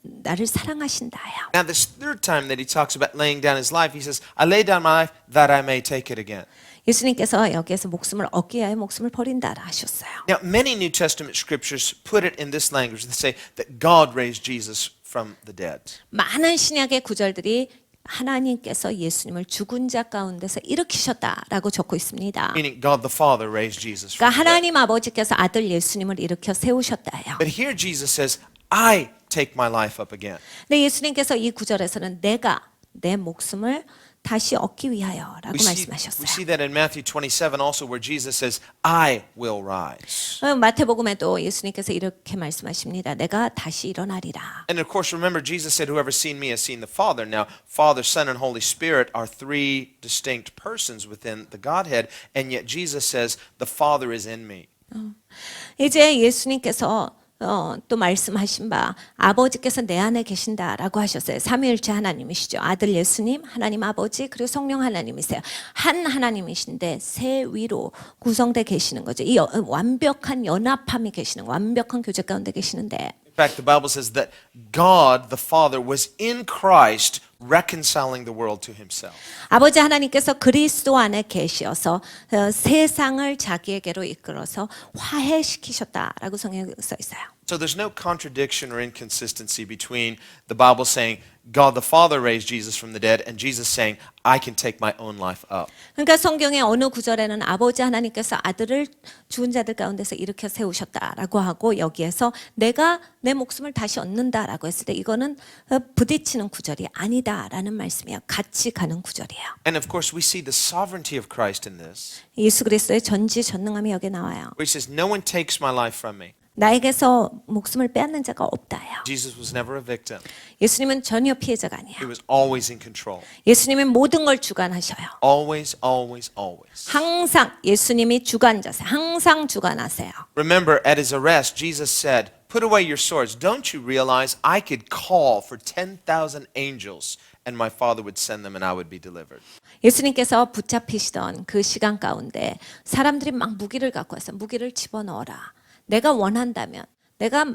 나를 사랑하신다요. Now this third time that He talks about laying down His life, He says, I lay down my life that I may take it again. 예수님께서 여기에서 목숨을 얻기 위하여 목숨을 버린다라 하셨어요. Now many New Testament scriptures put it in this language. They say that God raised Jesus from the dead. 많은 신약의 구절들이 하나님께서 예수님을 죽은 자 가운데서 일으키셨다라고 적고 있습니다. Meaning God the Father raised Jesus 그러니까 from the dead. 하나님 아버지께서 아들 예수님을 일으켜 세우셨다요. But here Jesus says, I take my life up again. 근데 예수님께서 이 구절에서는 내가 내 목숨을 다시 얻기 위하여라고 We 말씀하셨어요. see that in Matthew 27 also where Jesus says, I will rise. 마태복음에도 예수님께서 이렇게 말씀하십니다. 내가 다시 일어나리라. And of course, remember, Jesus said, whoever's seen me has seen the Father. Now, Father, Son, and Holy Spirit are three distinct persons within the Godhead, and yet Jesus says, the Father is in me. 이제 예수님께서 또 말씀하신 바 아버지께서 내 안에 계신다라고 하셨어요. 삼위일체 하나님이시죠. 아들 예수님, 하나님 아버지, 그리고 성령 하나님이세요. 한 하나님이신데 세 위로 구성돼 계시는 거죠. 이 완벽한 연합함이 계시는, 완벽한 교제 가운데 계시는데 In fact, the Bible says that God, the Father, was in Christ reconciling the world to himself. 아버지 하나님께서 그리스도 안에 계시어서 세상을 자기에게로 이끌어서 화해시키셨다라고 성경에 써 있어요. So there's no contradiction or inconsistency between the Bible saying God the Father raised Jesus from the dead and Jesus saying I can take my own life up. 그러니까 성경의 어느 구절에는 아버지 하나님께서 아들을 죽은 자들 가운데서 일으켜 세우셨다라고 하고 여기에서 내가 내 목숨을 다시 얻는다라고 했을 때 이거는 부딪히는 구절이 아니다라는 말씀이에요. 같이 가는 구절이에요. And of course we see the sovereignty of Christ in this. 예수 그리스도의 전지전능함이 여기에 나와요. Where he says no one takes my life from me. 나에게서 목숨을 빼앗는 자가 없다요. Jesus was never a victim. 예수님은 전혀 피해자가 아니에요. He was always in control. 예수님은 모든 걸 주관하셔요. Always, always, always. 항상 예수님이 주관자세요. 항상 주관하세요. Remember at his arrest Jesus said, "Put away your swords. Don't you realize I could call for 10,000 angels and my Father would send them and I would be delivered." 예수님께서 붙잡히시던 그 시간 가운데 사람들이 막 무기를 갖고 와서 무기를 집어넣어라. 내가 원한다면 내가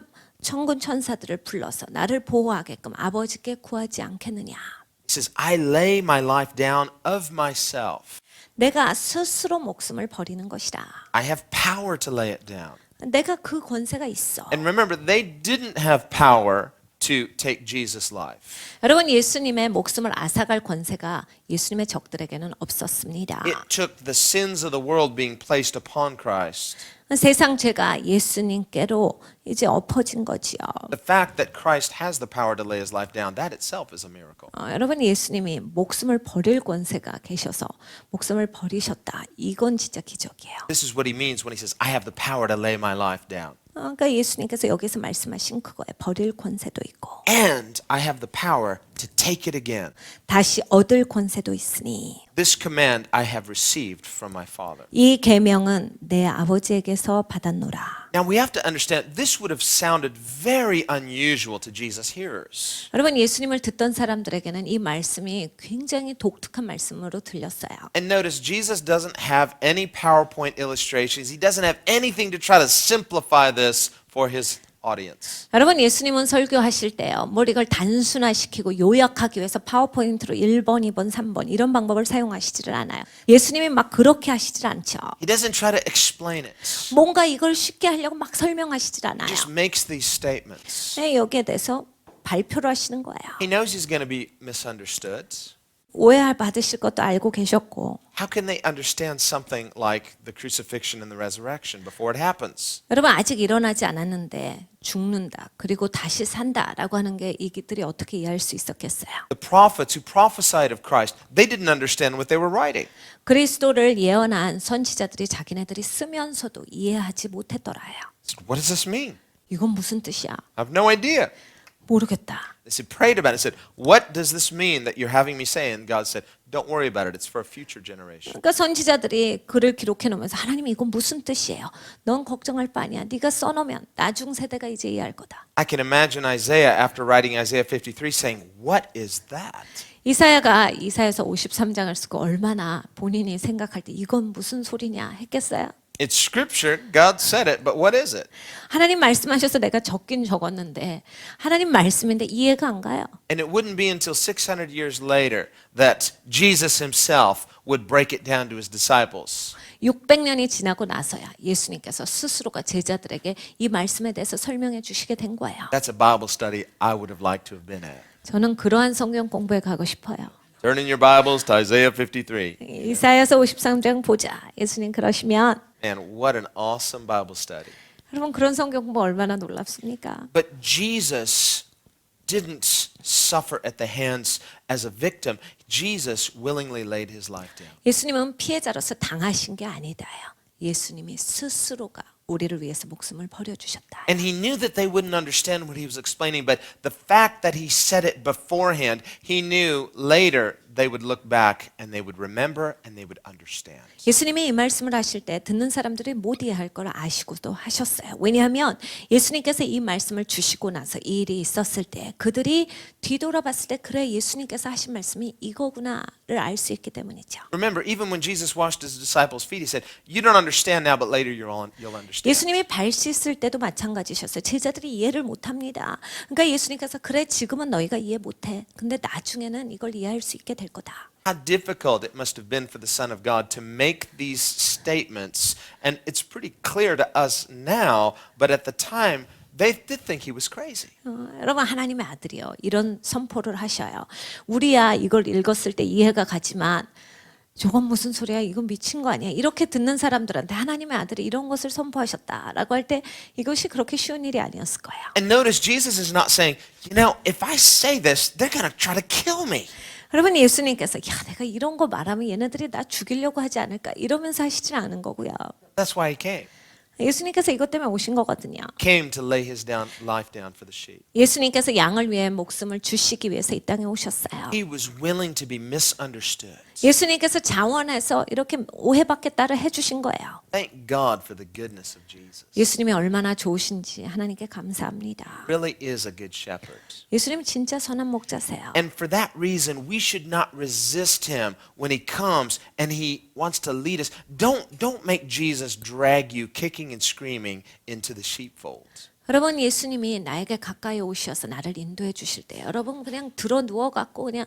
천군 천사들을 불러서 나를 보호하게끔 아버지께 구하지 않겠느냐. He says, "I lay my life down of myself. 내가 스스로 목숨을 버리는 것이다. I have power to lay it down." 내가 그 권세가 있어. And remember, they didn't have power to take Jesus' life. 여러분 예수님의 목숨을 앗아갈 권세가 예수님의 적들에게는 없었습니다. It took the sins of the world being placed upon Christ. 세상 죄가 예수님께로 이제 엎어진 거지요. The fact that Christ has the power to lay his life down, that itself is a miracle. 여러분 예수님이 목숨을 버릴 권세가 계셔서 목숨을 버리셨다. 이건 진짜 기적이에요. This is what he means when he says, "I have the power to lay my life down." 그러니까 예수님께서 여기서 말씀하신 그거에 버릴 권세도 있고 And I have the power to take it again. 다시 얻을 권세도 있으니 This command I have received from my Father. 이 계명은 내 아버지에게서 받았노라. Now we have to understand this would have sounded very unusual to Jesus' hearers. 여러분 예수님을 듣던 사람들에게는 이 말씀이 굉장히 독특한 말씀으로 들렸어요. And notice Jesus doesn't have any PowerPoint illustrations. He doesn't have anything to try to simplify this for his audience. 여러분 예수님은 설교하실 때요. 뭘 이걸 단순화시키고 요약하기 위해서 파워포인트로 1번, 2번, 3번 이런 방법을 사용하시지를 않아요. 예수님이 막 그렇게 하시질 않죠. He doesn't try to explain it. 뭔가 이걸 쉽게 하려고 막 설명하시질 He 않아요. just makes these statements. 네, 여기에 대해서 발표를 하시는 거예요. He knows he's going to be misunderstood. 오해 받으실 것도 알고 계셨고 How can they understand something like the crucifixion and the resurrection before it happens? 여러분 아직 일어나지 않았는데 죽는다 그리고 다시 산다라고 하는 게 이들이 어떻게 이해할 수 있었겠어요? The prophets who prophesied of Christ, they didn't understand what they were writing. 그리스도를 예언한 선지자들이 자기네들이 쓰면서도 이해하지 못했더라요. What does this mean? 이건 무슨 뜻이야? I have no idea. 모르겠다. They said, prayed about it, said, "What does this mean that you're having me say?" And God said, "Don't worry about it. It's for a future generation." 그러니까 선지자들이 글을 기록해 놓으면서 하나님 이건 무슨 뜻이에요? 넌 걱정할 바 아니야. 네가 써놓으면 나중 세대가 이제 이해할 거다. I can imagine Isaiah after writing Isaiah 53 saying, "What is that?" 이사야가 이사야서 53장을 쓰고 얼마나 본인이 생각할 때 이건 무슨 소리냐 했겠어요? It's scripture. God said it, but what is it? 하나님 말씀하셔서 내가 적긴 적었는데 하나님 말씀인데 이해가 안 가요. And it wouldn't be until 600 years later that Jesus himself would break it down to his disciples. 600년이 지나고 나서야 예수님께서 스스로가 제자들에게 이 말씀에 대해서 설명해 주시게 된 거예요. That's a Bible study I would have liked to have been at. 저는 그러한 성경 공부에 가고 싶어요. Turn in your Bibles to Isaiah 53. 이사야서 53장 보자. 예수님 그러시면 And what an awesome Bible study. 여러분 그런 성경 공부 얼마나 놀랍습니까? But Jesus didn't suffer at the hands as a victim. Jesus willingly laid his life down. 예수님은 피해자로서 당하신 게 아니다요. 예수님이 스스로가 우리를 위해서 목숨을 버려주셨다. And he knew that they wouldn't understand what he was explaining, but the fact that he said it beforehand, he knew later they would look back and they would remember and they would understand. 예수님이 이 말씀을 하실 때 듣는 사람들이 못 이해할 걸 아시고도 하셨어요. 왜냐하면 예수님께서 이 말씀을 주시고 나서 이 일이 있었을 때 그들이 뒤돌아봤을 때 그래 예수님께서 하신 말씀이 이거구나를 알 수 있기 때문이죠. Remember, even when Jesus washed his disciples' feet, he said, "You don't understand now, but later you'll understand." 예수님이 발 씻을 때도 마찬가지셨어요. 제자들이 이해를 못합니다. 그러니까 예수님께서 그래 지금은 너희가 이해 못해. 근데 나중에는 이걸 이해할 수 있게 될 거다. How difficult it must have been for the Son of God to make these statements, and it's pretty clear to us now, but at the time, they did think he was crazy. 여러분 하나님의 아들이요. 이런 선포를 하셔요. 우리야 이걸 읽었을 때 이해가 가지만 저건 무슨 소리야? 이건 미친 거 아니야? 이렇게 듣는 사람들한테 하나님의 아들이 이런 것을 선포하셨다라고 할 때 이것이 그렇게 쉬운 일이 아니었을 거예요. And notice Jesus is not saying, you know, if I say this, they're going to try to kill me. 여러분 예수님께서 야 내가 이런 거 말하면 얘네들이 나 죽이려고 하지 않을까 이러면서 하시지는 않은 거고요. That's why he came. 예수님께서 이것 때문에 오신 거거든요. Came to lay his life down for the sheep. 예수님께서 양을 위해 목숨을 주시기 위해서 이 땅에 오셨어요. He was willing to be misunderstood. 예수님께서 자원해서 이렇게 오해받게 따라 해주신 거예요. Thank God for the goodness of Jesus. 예수님이 얼마나 좋으신지 하나님께 감사합니다. Really is a good shepherd. 예수님 진짜 선한 목자세요. And for that reason, we should not resist him when he comes and he wants to lead us. Don't make Jesus drag you kicking and screaming into the sheepfold. 여러분 예수님이 나에게 가까이 오셔서 나를 인도해 주실 때 여러분 그냥 들어 누워 갖고 그냥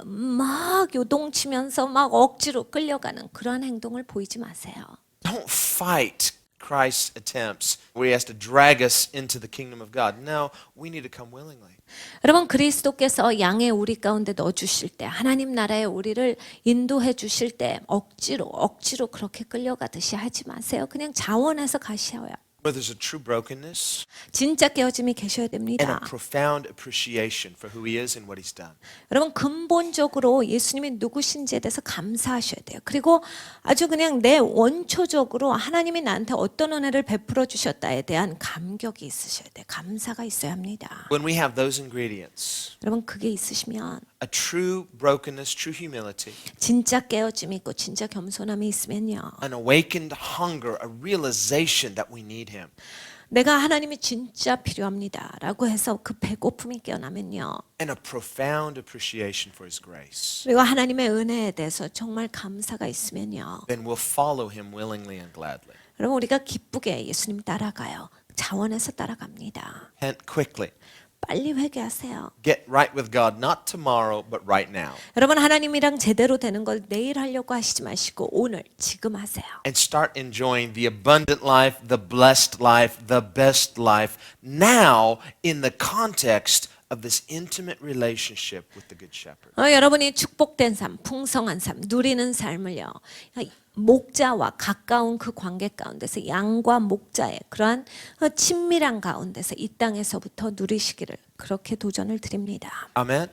막 요동치면서 막 억지로 끌려가는 그러한 행동을 보이지 마세요. Don't fight Christ's attempts where he has to drag us into the kingdom of God. No, we need to come willingly. 여러분 그리스도께서 양의 우리 가운데 넣어 주실 때 하나님 나라의 우리를 인도해 주실 때 억지로 그렇게 끌려가듯이 하지 마세요. 그냥 자원해서 가셔요. Where there's a true brokenness 진짜 깨어짐이 계셔야 and a 됩니다. profound appreciation for who he is and what he's done. 여러분 근본적으로 예수님이 누구신지에 대해서 감사하셔야 돼요. 그리고 아주 그냥 내 원초적으로 하나님이 나한테 어떤 은혜를 베풀어 주셨다에 대한 감격이 있으셔야 돼요. 감사가 있어야 합니다. When we have those ingredients, 여러분 그게 있으시면 a true brokenness, true humility, 진짜 깨어짐이 있고 진짜 겸손함이 있으면요. an awakened hunger, a realization that we need him. 내가 하나님이 진짜 필요합니다 라고 해서 그 배고픔이 깨어나면요. And a profound appreciation for his grace. 그리고 하나님의 은혜에 대해서 정말 감사가 있으면요. Then we'll follow him willingly and gladly. 여러분 우리가 기쁘게 예수님 따라가요. 자원해서 따라갑니다. And quickly, 빨리 회개하세요. get right with God, not tomorrow, but right now. 여러분 하나님이랑 제대로 되는 걸 내일 하려고 하시지 마시고 오늘 지금 하세요. And start enjoying the abundant life, the blessed life, the best life now in the context of this intimate relationship with the Good Shepherd. 여러분이 축복된 삶, 풍성한 삶, 누리는 삶을요. 목자와 가까운 그 관계 가운데서 양과 목자의 그러한 친밀한 가운데서 이 땅에서부터 누리시기를 그렇게 도전을 드립니다. Amen.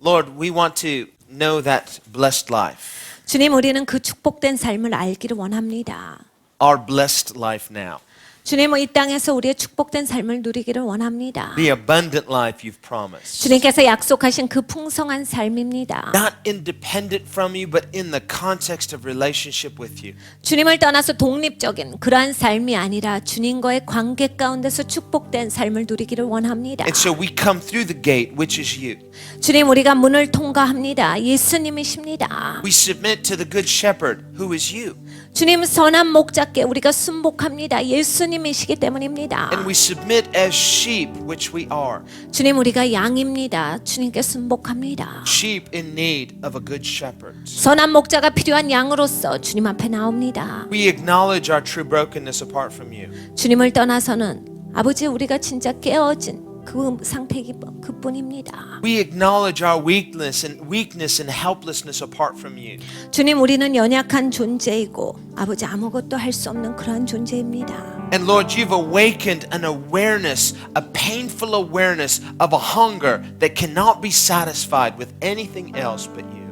Lord, we want to know that blessed life, 주님 우리는 그 축복된 삶을 알기를 원합니다. our blessed life now. 주님 이 땅에서 우리의 축복된 삶을 누리기를 원합니다. The abundant life you've promised. 주님께서 약속하신 그 풍성한 삶입니다. Not independent from you, but in the context of relationship with you. 주님을 떠나서 독립적인 그러한 삶이 아니라 주님과의 관계 가운데서 축복된 삶을 누리기를 원합니다. And so we come through the gate, which is you. 주님 우리가 문을 통과합니다. 예수님이십니다. We submit to the Good Shepherd, who is you. 주님 선한 목자께 우리가 순복합니다. 예수님이시기 때문입니다. And we submit as sheep, which we are. 주님 우리가 양입니다. 주님께 순복합니다. Sheep in need of a good shepherd. 선한 목자가 필요한 양으로서 주님 앞에 나옵니다. We acknowledge our true brokenness apart from you. 주님을 떠나서는 아버지 우리가 진짜 깨어진 그 상태이기 그뿐입니다. We acknowledge our weakness and helplessness apart from you. 주님 우리는 연약한 존재이고 아버지 아무것도 할 수 없는 그러한 존재입니다. And Lord, you've awakened an awareness, a painful awareness of a hunger that cannot be satisfied with anything else but you.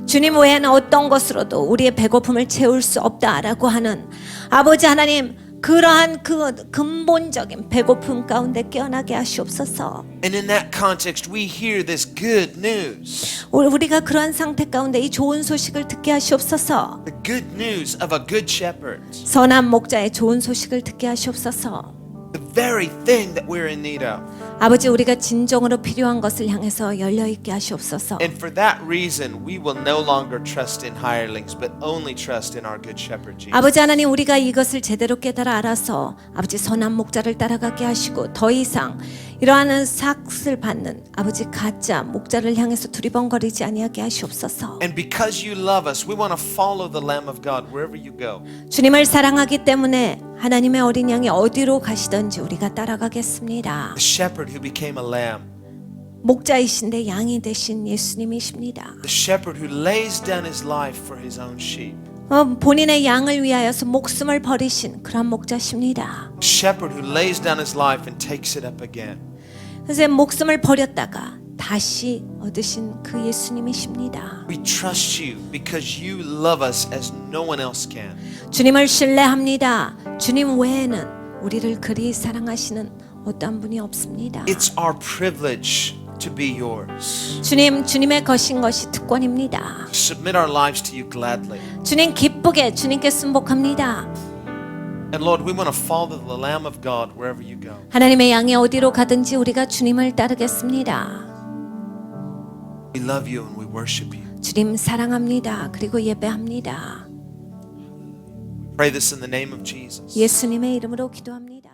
주님 외에는 어떤 것으로도 우리의 배고픔을 채울 수 없다라고 하는 아버지 하나님 그러한 그 근본적인 배고픔 가운데 깨어나게 하시옵소서. And in that context, we hear this good news. 우리가 그러한 상태 가운데 이 좋은 소식을 듣게 하시옵소서. The good news of a good shepherd. 선한 목자의 좋은 소식을 듣게 하시옵소서. The very thing that we're in need of. 아버지, 우리가 진정으로 필요한 것을 향해서 열려 있게 하시옵소서. And for that reason, we will no longer trust in hirelings, but only trust in our good shepherd Jesus. 아버지 하나님, 우리가 이것을 제대로 깨달아 알아서 아버지 선한 목자를 따라가게 하시고 더 이상 이러한 삭을 받는 아버지 가짜 목자를 향해서 두리번거리지 아니하게 하시옵소서. And because you love us, we want to follow the Lamb of God wherever you go. 주님을 사랑하기 때문에 하나님의 어린 양이 어디로 가시든지 우리가 따라가겠습니다. The shepherd who became a lamb. 목자이신데 양이 되신 예수님이십니다. The shepherd who lays down his life for his own sheep. 본인의 양을 위하여서 목숨을 버리신 그런 목자십니다. The shepherd who lays down his life and takes it up again. 그래서 목숨을 버렸다가 다시 얻으신 그 예수님이십니다. We trust you because you love us as no one else can. 주님을 신뢰합니다. 주님 외에는 우리를 그리 사랑하시는 어떤 분이 없습니다. It's our privilege to be yours. 주님의 것인 것이 특권입니다. To submit our lives to you gladly. 주님 기쁘게 주님께 순복합니다. And Lord, we want to follow the Lamb of God wherever you go. 하나님의 양이 어디로 가든지 우리가 주님을 따르겠습니다. We love you and we worship you. 주님 사랑합니다. 그리고 예배합니다. Pray this in the name of Jesus. 예수님의 이름으로 기도합니다.